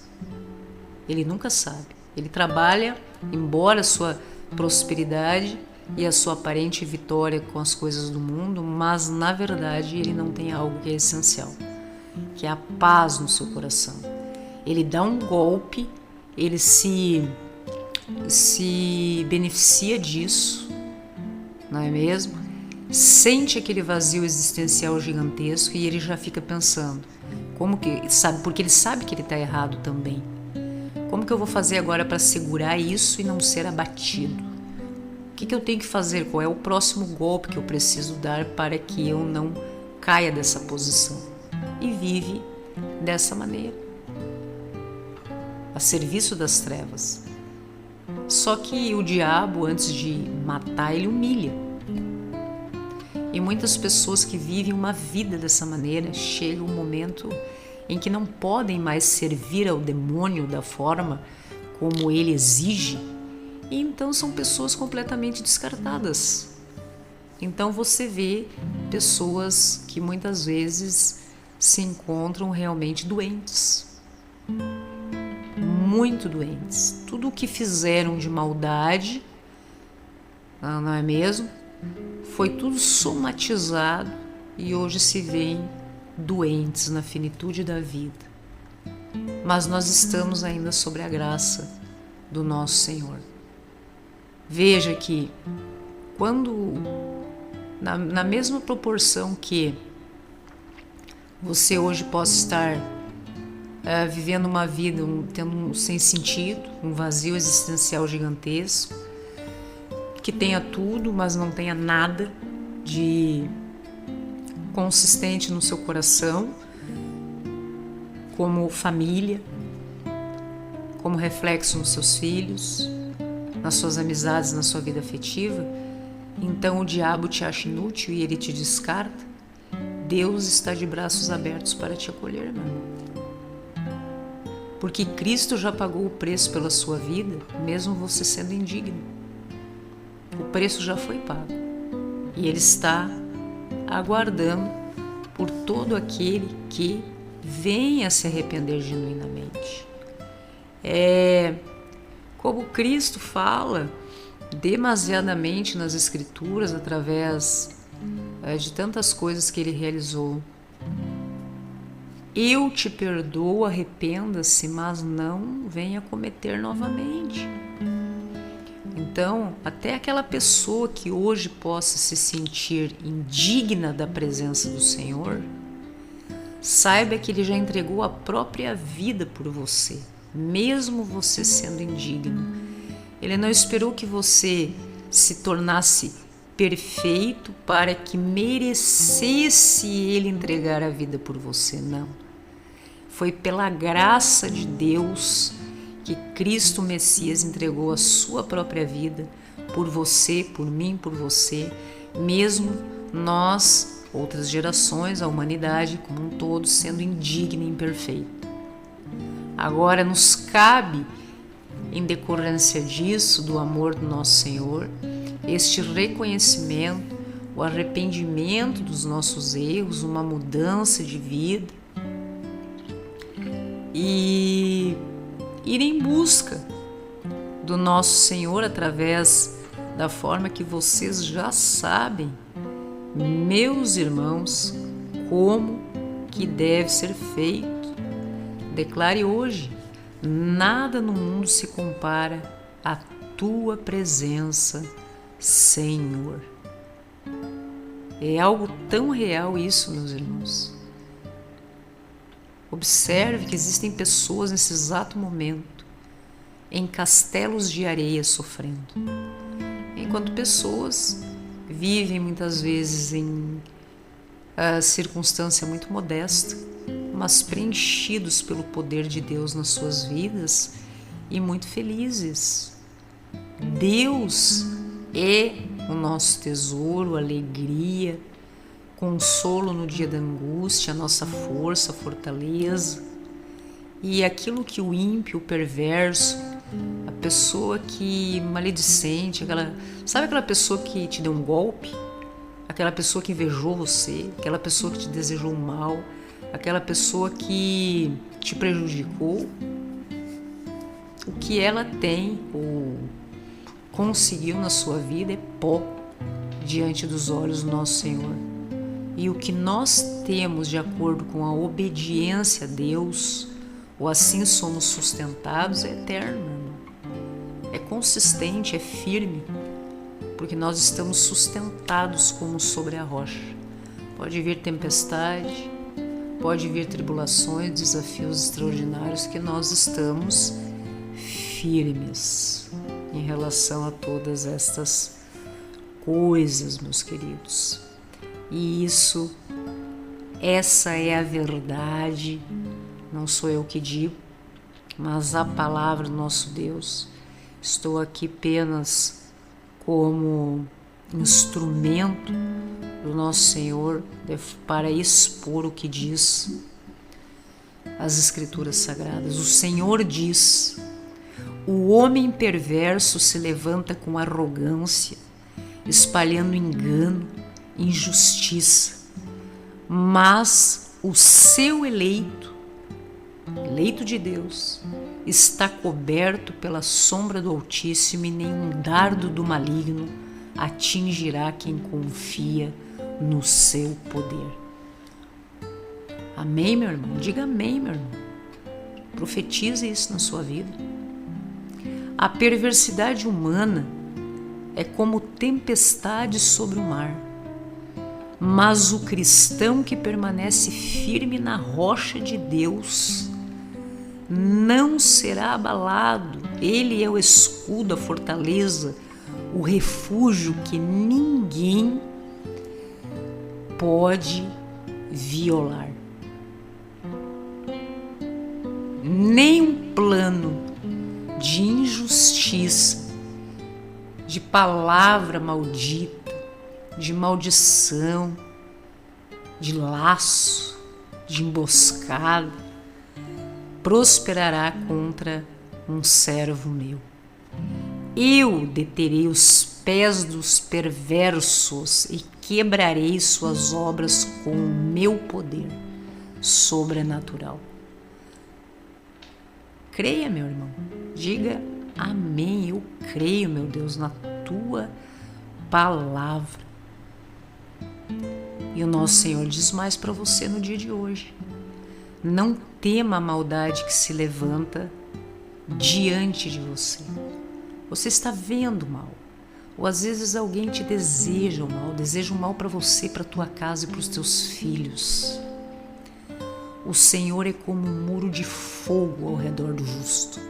Ele nunca sabe. Ele trabalha, embora a sua prosperidade e a sua aparente vitória com as coisas do mundo, mas na verdade ele não tem algo que é essencial, que é a paz no seu coração. Ele dá um golpe, ele se beneficia disso, não é mesmo? Sente aquele vazio existencial gigantesco e ele já fica pensando, como que sabe, porque ele sabe que ele está errado também. Como que eu vou fazer agora para segurar isso e não ser abatido? O que eu tenho que fazer? Qual é o próximo golpe que eu preciso dar para que eu não caia dessa posição? E vive dessa maneira, a serviço das trevas. Só que o diabo, antes de matar, ele humilha. E muitas pessoas que vivem uma vida dessa maneira, chega um momento em que não podem mais servir ao demônio da forma como ele exige, e então são pessoas completamente descartadas. Então você vê pessoas que muitas vezes se encontram realmente doentes, muito doentes. Tudo o que fizeram de maldade, não é mesmo? Foi tudo somatizado e hoje se veem doentes na finitude da vida. Mas nós estamos ainda sobre a graça do nosso Senhor. Veja que quando, na mesma proporção que você hoje possa estar vivendo uma vida tendo um sem sentido, um vazio existencial gigantesco, que tenha tudo, mas não tenha nada de consistente no seu coração, como família, como reflexo nos seus filhos, nas suas amizades, na sua vida afetiva, então o diabo te acha inútil e ele te descarta. Deus está de braços abertos para te acolher, meu irmão. Porque Cristo já pagou o preço pela sua vida, mesmo você sendo indigno. O preço já foi pago. E Ele está aguardando por todo aquele que venha se arrepender genuinamente. Como Cristo fala demasiadamente nas Escrituras, através de tantas coisas que Ele realizou. Eu te perdoo, arrependa-se, mas não venha cometer novamente. Então, até aquela pessoa que hoje possa se sentir indigna da presença do Senhor, saiba que Ele já entregou a própria vida por você, mesmo você sendo indigno. Ele não esperou que você se tornasse perfeito para que merecesse Ele entregar a vida por você, não. Foi pela graça de Deus que Cristo Messias entregou a sua própria vida por você, por mim, por você, mesmo nós, outras gerações, a humanidade como um todo, sendo indigna e imperfeita. Agora nos cabe, em decorrência disso, do amor do nosso Senhor, este reconhecimento, o arrependimento dos nossos erros, uma mudança de vida e ir em busca do nosso Senhor através da forma que vocês já sabem, meus irmãos, como que deve ser feito. Declare hoje: nada no mundo se compara à tua presença, Senhor. É algo tão real isso, meus irmãos. Observe que existem pessoas nesse exato momento em castelos de areia sofrendo, enquanto pessoas vivem muitas vezes em circunstância muito modesta, mas preenchidos pelo poder de Deus nas suas vidas e muito felizes. Deus é o nosso tesouro, alegria, consolo no dia da angústia, a nossa força, fortaleza. E aquilo que o ímpio, o perverso, a pessoa que maledicente, sabe aquela pessoa que te deu um golpe? Aquela pessoa que invejou você, aquela pessoa que te desejou mal, aquela pessoa que te prejudicou, o que ela tem ou conseguiu na sua vida é pó diante dos olhos do nosso Senhor. E o que nós temos de acordo com a obediência a Deus, ou assim somos sustentados, é eterno, meu irmão. É consistente, é firme, porque nós estamos sustentados como sobre a rocha. Pode vir tempestade, pode vir tribulações, desafios extraordinários, que nós estamos firmes em relação a todas estas coisas, meus queridos. E essa é a verdade, não sou eu que digo, mas a palavra do nosso Deus. Estou aqui apenas como instrumento do nosso Senhor para expor o que diz as Escrituras Sagradas. O Senhor diz: o homem perverso se levanta com arrogância, espalhando engano, injustiça, mas o seu eleito de Deus, está coberto pela sombra do Altíssimo, e nenhum dardo do maligno atingirá quem confia no seu poder. Amém, meu irmão? Diga amém, meu irmão. Profetize isso na sua vida. A perversidade humana é como tempestade sobre o mar, mas o cristão que permanece firme na rocha de Deus não será abalado. Ele é o escudo, a fortaleza, o refúgio que ninguém pode violar. Nem um plano de injustiça, de palavra maldita, de maldição, de laço, de emboscada, prosperará contra um servo meu. Eu deterei os pés dos perversos e quebrarei suas obras com o meu poder sobrenatural. Creia, meu irmão. Diga amém. Eu creio, meu Deus, na tua palavra. E o nosso Senhor diz mais para você no dia de hoje: não tema a maldade que se levanta diante de você. Você está vendo o mal, ou às vezes alguém te deseja o mal para você, para tua casa e para os teus filhos. O Senhor é como um muro de fogo ao redor do justo,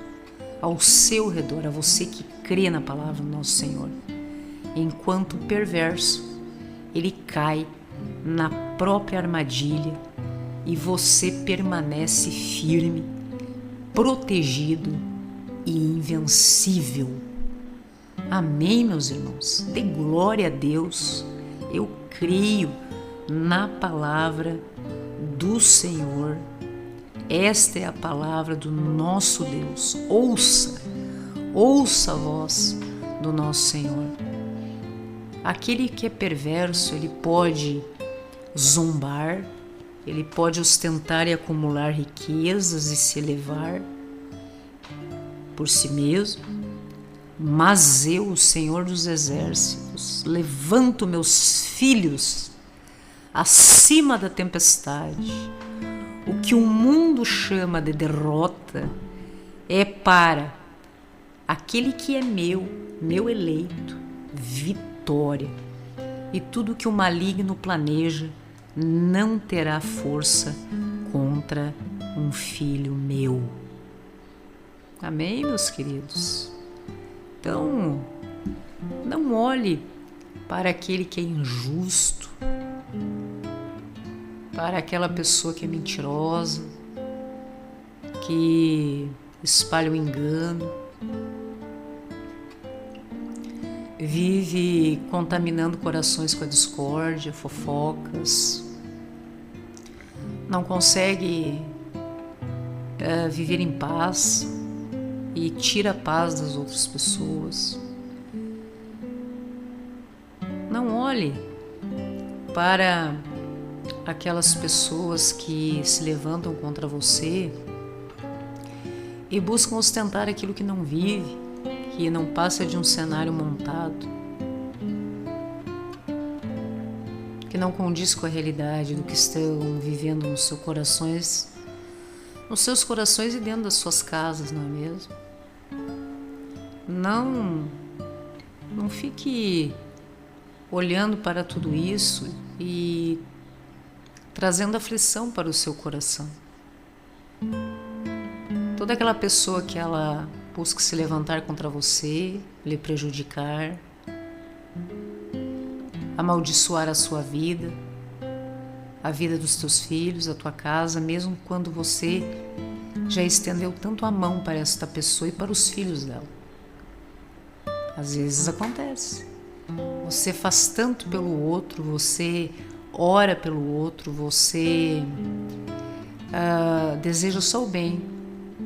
ao seu redor, a você que crê na palavra do nosso Senhor. Enquanto o perverso, ele cai na própria armadilha e você permanece firme, protegido e invencível. Amém, meus irmãos? Dê glória a Deus. Eu creio na palavra do Senhor. Esta é a palavra do nosso Deus. Ouça a voz do nosso Senhor. Aquele que é perverso, ele pode zombar, ele pode ostentar e acumular riquezas e se elevar por si mesmo, mas eu, o Senhor dos Exércitos, levanto meus filhos acima da tempestade. O que o mundo chama de derrota é para aquele que é meu eleito, vitória. E tudo que o maligno planeja não terá força contra um filho meu. Amém, meus queridos? Então, não olhe para aquele que é injusto, para aquela pessoa que é mentirosa, que espalha o engano, vive contaminando corações com a discórdia, fofocas, não consegue viver em paz e tira a paz das outras pessoas. Não olhe para aquelas pessoas que se levantam contra você e buscam ostentar aquilo que não vive, que não passa de um cenário montado, que não condiz com a realidade do que estão vivendo nos seus corações, nos seus corações e dentro das suas casas, não é mesmo? Não fique olhando para tudo isso e trazendo aflição para o seu coração. Toda aquela pessoa que ela busca se levantar contra você, lhe prejudicar, amaldiçoar a sua vida, a vida dos teus filhos, a tua casa, mesmo quando você já estendeu tanto a mão para esta pessoa e para os filhos dela. Às vezes acontece. Você faz tanto pelo outro, você ora pelo outro, você deseja só o bem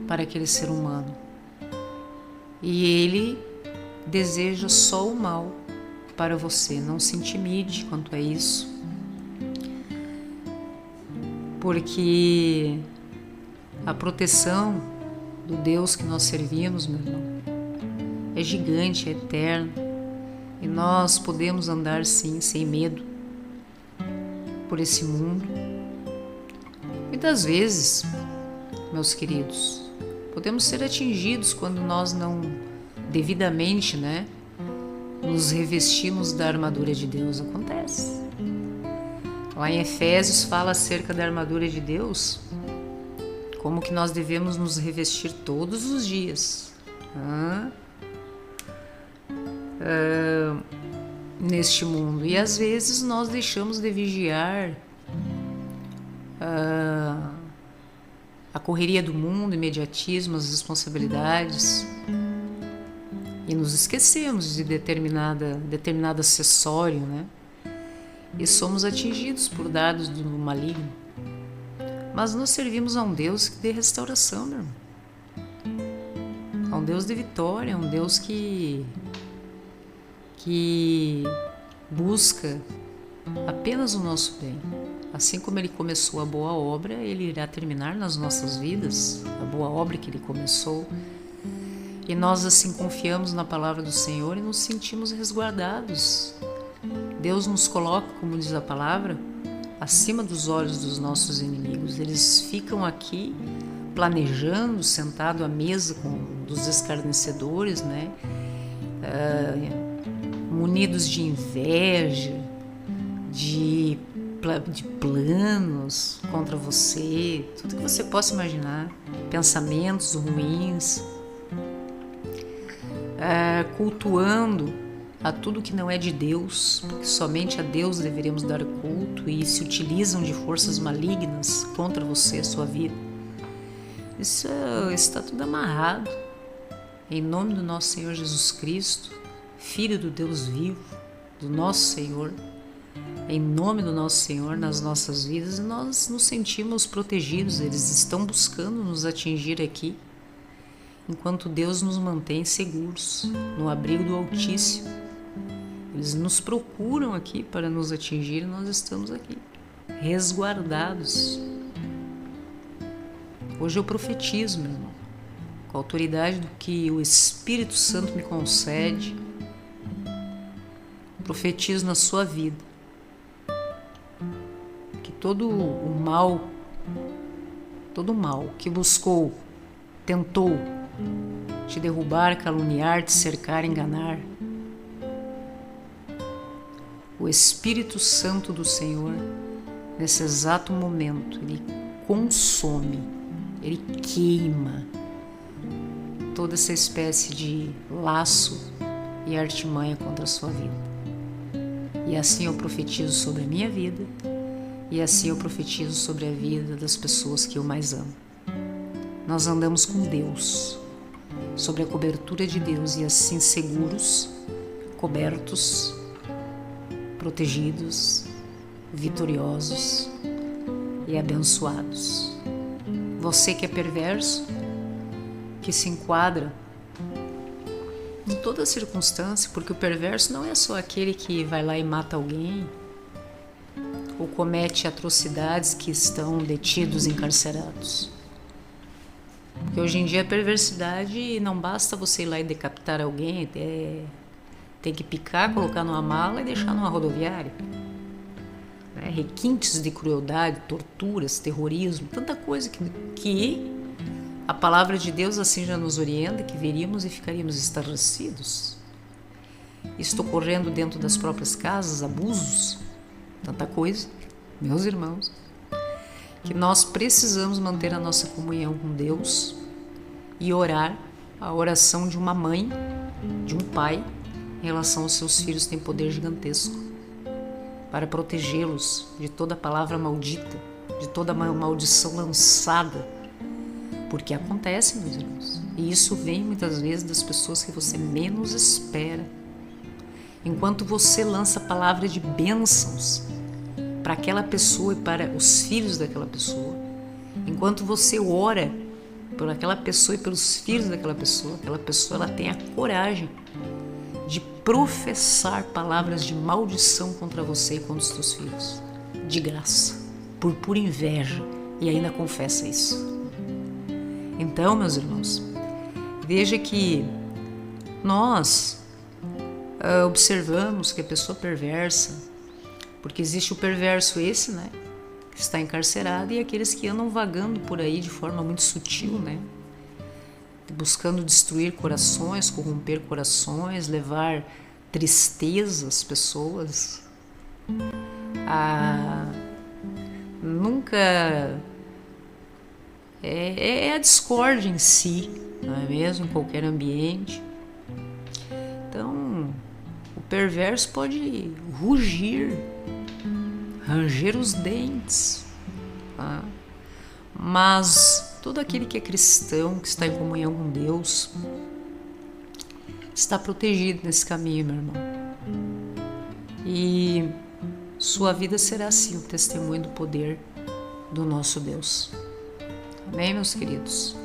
para aquele ser humano. E ele deseja só o mal para você. Não se intimide quanto a isso. Porque a proteção do Deus que nós servimos, meu irmão, é gigante, é eterno. E nós podemos andar sim, sem medo, por esse mundo. Muitas vezes, meus queridos, podemos ser atingidos quando nós não devidamente, nos revestimos da armadura de Deus. Acontece. Lá em Efésios fala acerca da armadura de Deus, como que nós devemos nos revestir todos os dias. Neste mundo. E às vezes nós deixamos de vigiar a correria do mundo, o imediatismo, as responsabilidades, e nos esquecemos de determinado acessório, e somos atingidos por dardos do maligno. Mas nós servimos a um Deus que dê restauração, meu irmão. A um Deus de vitória, a um Deus que busca apenas o nosso bem. Assim como Ele começou a boa obra, Ele irá terminar nas nossas vidas a boa obra que Ele começou. E nós assim confiamos na palavra do Senhor e nos sentimos resguardados. Deus nos coloca, como diz a palavra, acima dos olhos dos nossos inimigos. Eles ficam aqui planejando, sentado à mesa dos escarnecedores, munidos de inveja, de planos contra você, tudo que você possa imaginar, pensamentos ruins, cultuando a tudo que não é de Deus, porque somente a Deus deveríamos dar culto, e se utilizam de forças malignas contra você, a sua vida. Isso está tudo amarrado. Em nome do nosso Senhor Jesus Cristo, Filho do Deus vivo, do nosso Senhor, em nome do nosso Senhor nas nossas vidas, nós nos sentimos protegidos. Eles estão buscando nos atingir aqui, enquanto Deus nos mantém seguros no abrigo do Altíssimo. Eles nos procuram aqui para nos atingir e nós estamos aqui, resguardados. Hoje eu profetizo, meu irmão, com a autoridade do que o Espírito Santo me concede. Profetizo na sua vida que todo o mal que buscou, tentou te derrubar, caluniar, te cercar, enganar, o Espírito Santo do Senhor, nesse exato momento, Ele consome, Ele queima toda essa espécie de laço e artimanha contra a sua vida. E assim eu profetizo sobre a minha vida, e assim eu profetizo sobre a vida das pessoas que eu mais amo. Nós andamos com Deus, sobre a cobertura de Deus, e assim seguros, cobertos, protegidos, vitoriosos e abençoados. Você que é perverso, que se enquadra em toda circunstância, porque o perverso não é só aquele que vai lá e mata alguém ou comete atrocidades que estão detidos, encarcerados. Porque hoje em dia a perversidade não basta você ir lá e decapitar alguém, tem que picar, colocar numa mala e deixar numa rodoviária. né? Requintes de crueldade, torturas, terrorismo, tanta coisa que a palavra de Deus assim já nos orienta, que veríamos e ficaríamos estarrecidos. Isto ocorrendo dentro das próprias casas, abusos, tanta coisa, meus irmãos, que nós precisamos manter a nossa comunhão com Deus e orar. A oração de uma mãe, de um pai, em relação aos seus filhos tem poder gigantesco para protegê-los de toda palavra maldita, de toda maldição lançada, porque acontece, meus irmãos, e isso vem muitas vezes das pessoas que você menos espera. Enquanto você lança a palavra de bênçãos para aquela pessoa e para os filhos daquela pessoa, enquanto você ora por aquela pessoa e pelos filhos daquela pessoa ela tem a coragem de professar palavras de maldição contra você e contra os seus filhos, de graça, por pura inveja, e ainda confessa isso. Então, meus irmãos, veja que nós observamos que a pessoa perversa, porque existe o perverso esse, né, que está encarcerado, e aqueles que andam vagando por aí de forma muito sutil, né, buscando destruir corações, corromper corações, levar tristeza às pessoas. Nunca é a discórdia em si, não é mesmo? Em qualquer ambiente. Então, o perverso pode rugir, ranger os dentes, tá? Mas todo aquele que é cristão, que está em comunhão com Deus, está protegido nesse caminho, meu irmão. E sua vida será assim o testemunho do poder do nosso Deus. Amém, meus queridos?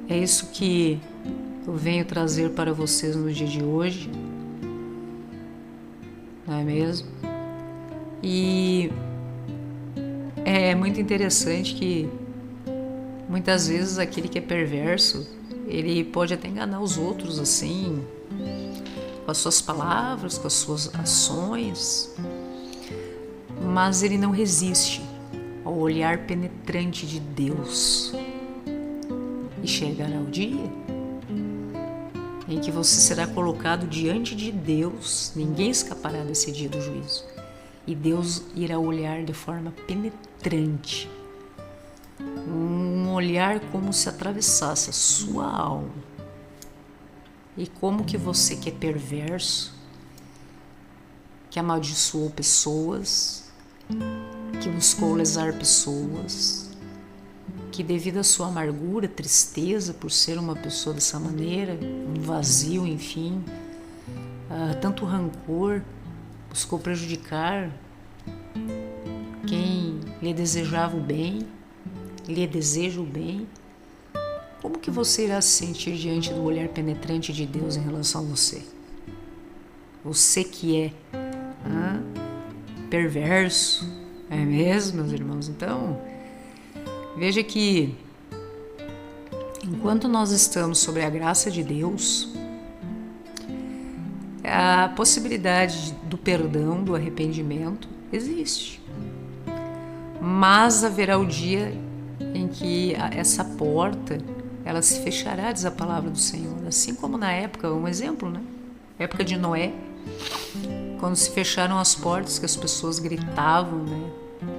É isso que eu venho trazer para vocês no dia de hoje, não é mesmo? E é muito interessante que muitas vezes aquele que é perverso, ele pode até enganar os outros assim, com as suas palavras, com as suas ações, mas ele não resiste ao olhar penetrante de Deus. E chegará o dia em que você será colocado diante de Deus, ninguém escapará desse dia do juízo, e Deus irá olhar de forma penetrante, um olhar como se atravessasse a sua alma. E como que você, que é perverso, que amaldiçoou pessoas, que buscou lesar pessoas, que devido à sua amargura, tristeza por ser uma pessoa dessa maneira, um vazio, enfim, tanto rancor, buscou prejudicar quem lhe desejava o bem, lhe deseja o bem. Como que você irá se sentir diante do olhar penetrante de Deus em relação a você? Você que é perverso, é mesmo, meus irmãos? Então, veja que enquanto nós estamos sobre a graça de Deus, a possibilidade do perdão, do arrependimento existe. Mas haverá o dia em que essa porta ela se fechará, diz a palavra do Senhor. Assim como na época, um exemplo, né? Época de Noé, quando se fecharam as portas, que as pessoas gritavam, né?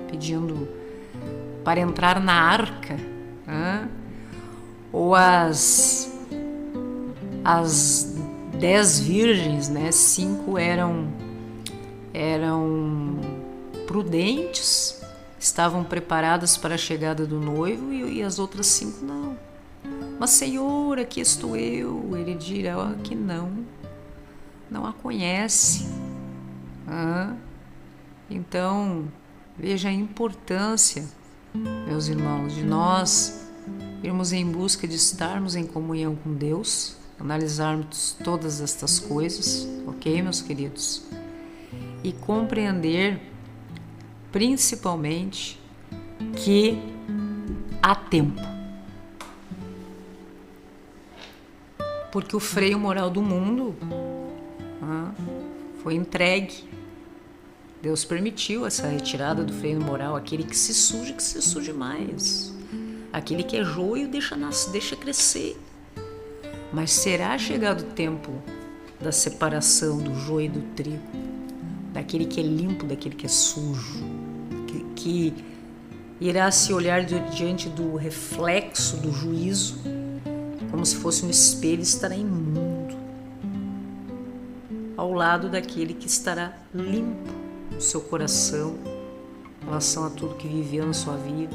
Pedindo para entrar na arca, ou as 10 virgens, né? 5 eram prudentes, estavam preparadas para a chegada do noivo, e as outras 5 não. Mas Senhor, aqui estou eu. Ele dirá que não a conhece. Então, veja a importância, meus irmãos, de nós irmos em busca de estarmos em comunhão com Deus, analisarmos todas estas coisas, ok, meus queridos? E compreender, principalmente, que há tempo. Porque o freio moral do mundo foi entregue Deus permitiu essa retirada do freio moral. Aquele que se suje mais. Aquele que é joio, deixa crescer. Mas será chegado o tempo da separação do joio e do trigo, daquele que é limpo, daquele que é sujo, que irá se olhar diante do reflexo do juízo, como se fosse um espelho, estará imundo, ao lado daquele que estará limpo no seu coração, em relação a tudo que viveu na sua vida,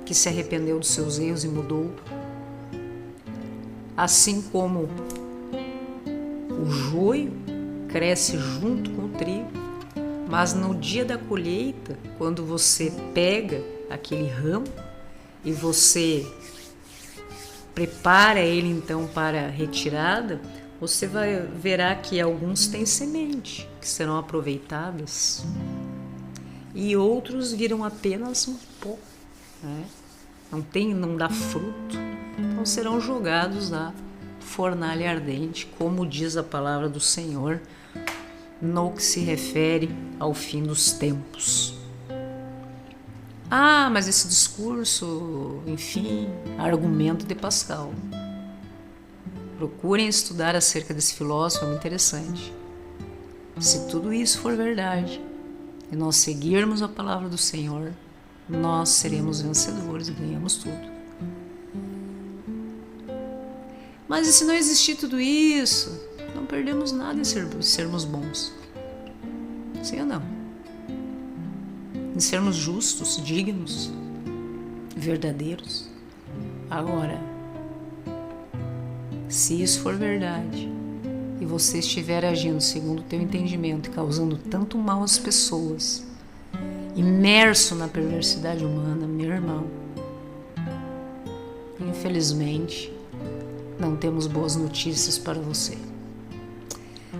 que se arrependeu dos seus erros e mudou. Assim como o joio cresce junto com o trigo, mas no dia da colheita, quando você pega aquele ramo e você prepara ele então para a retirada, você verá que alguns têm semente, que serão aproveitadas, e outros viram apenas um pó, né? Não dá fruto, então serão jogados na fornalha ardente, como diz a palavra do Senhor, no que se refere ao fim dos tempos. Mas esse discurso, enfim, argumento de Pascal. Procurem estudar acerca desse filósofo, é muito interessante. Se tudo isso for verdade e nós seguirmos a palavra do Senhor, nós seremos vencedores e ganhamos tudo. Mas e se não existir tudo isso? Não perdemos nada em sermos bons. Sim ou não? Em sermos justos, dignos, verdadeiros. Agora, se isso for verdade e você estiver agindo segundo o teu entendimento e causando tanto mal às pessoas, imerso na perversidade humana, meu irmão, infelizmente, não temos boas notícias para você.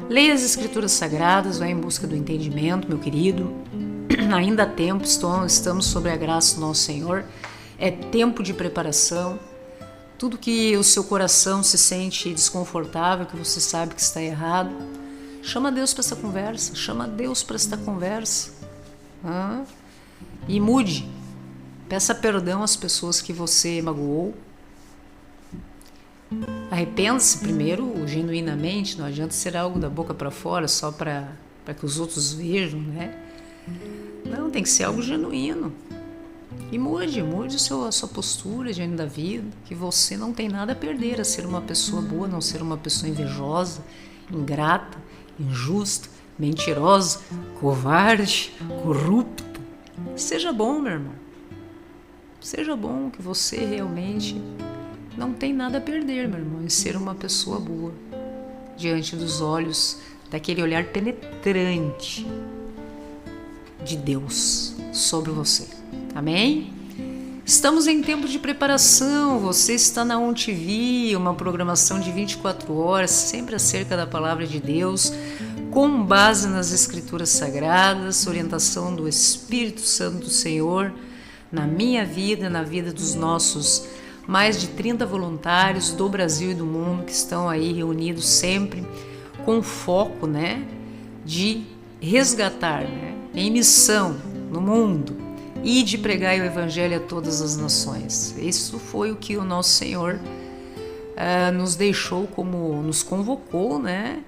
Leia as Escrituras Sagradas, vá em busca do entendimento, meu querido. Ainda há tempo, estamos sob a graça do nosso Senhor. É tempo de preparação. Tudo que o seu coração se sente desconfortável, que você sabe que está errado, chama Deus para essa conversa. Chama Deus para esta conversa. E mude. Peça perdão às pessoas que você magoou. Arrependa-se primeiro, genuinamente. Não adianta ser algo da boca para fora só para que os outros vejam, né? Não, tem que ser algo genuíno. E mude a sua postura diante da vida, que você não tem nada a perder a ser uma pessoa boa, não ser uma pessoa invejosa, ingrata, injusta, mentirosa, covarde, corrupta. Seja bom, meu irmão. Seja bom, que você realmente não tem nada a perder, meu irmão, em ser uma pessoa boa, diante dos olhos daquele olhar penetrante de Deus sobre você. Amém? Estamos em tempo de preparação. Você está na ONTV, uma programação de 24 horas, sempre acerca da palavra de Deus, com base nas Escrituras Sagradas, orientação do Espírito Santo do Senhor, na minha vida, na vida dos nossos mais de 30 voluntários do Brasil e do mundo que estão aí reunidos sempre com foco, né, de resgatar, né, em missão no mundo e de pregar o Evangelho a todas as nações. Isso foi o que o nosso Senhor nos deixou, como nos convocou, né,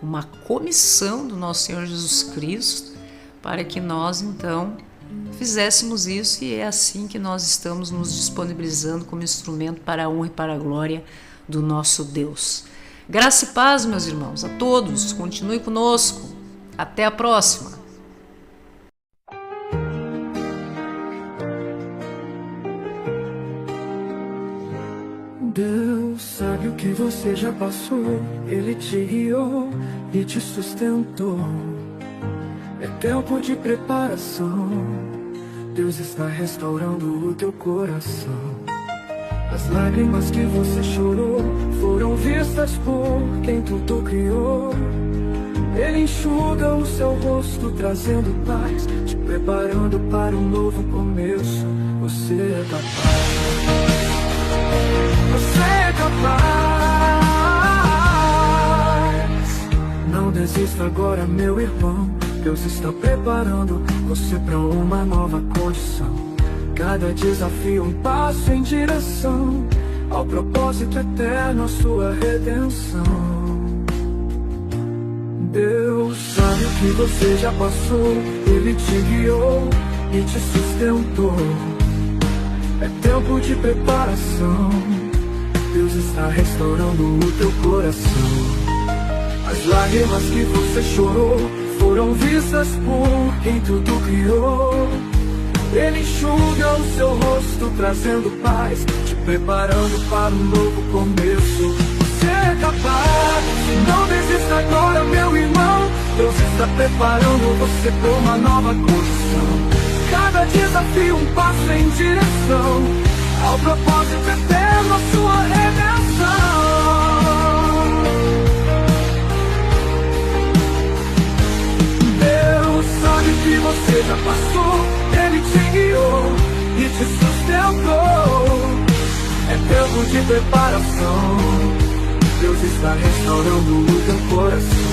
uma comissão do nosso Senhor Jesus Cristo para que nós então fizéssemos isso, e é assim que nós estamos nos disponibilizando como instrumento para a honra e para a glória do nosso Deus. Graça e paz, meus irmãos, a todos. Continue conosco. Até a próxima. Deus sabe o que você já passou. Ele te guiou e te sustentou. É tempo de preparação. Deus está restaurando o teu coração. As lágrimas que você chorou foram vistas por quem tudo criou. Ele enxuga o seu rosto, trazendo paz, te preparando para um novo começo. Você é capaz. Você é capaz. Não Não desista agora, meu irmão. Deus está preparando você para uma nova condição. Cada desafio um passo em direção ao propósito eterno, a sua redenção. Deus sabe o que você já passou. Ele te guiou e te sustentou. É tempo de preparação. Deus está restaurando o teu coração. As lágrimas que você chorou foram vistas por quem tudo criou. Ele enxuga o seu rosto, trazendo paz, te preparando para um novo começo. Você é capaz, não desista agora, meu irmão. Deus está preparando você para uma nova condição. Cada desafio um passo em direção ao propósito eterno, a sua redenção. Deus sabe o que você já passou. Ele te guiou e te sustentou. É tempo de preparação. Deus está restaurando o teu coração.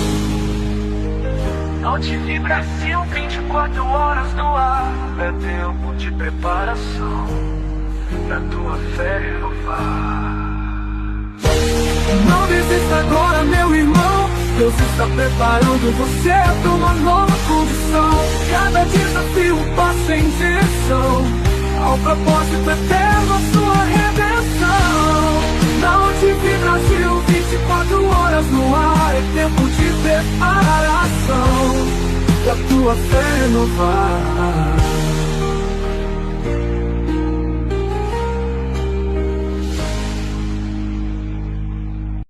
Audive Brasil, 24 horas no ar. É tempo de preparação pra tua fé renovar. Não desista agora, meu irmão. Deus está preparando você para uma nova condição. Cada desafio um passo em direção ao propósito eterno, a sua redenção. Na UTV Brasil, 24 horas no ar. É tempo de preparação pra tua fé renovar.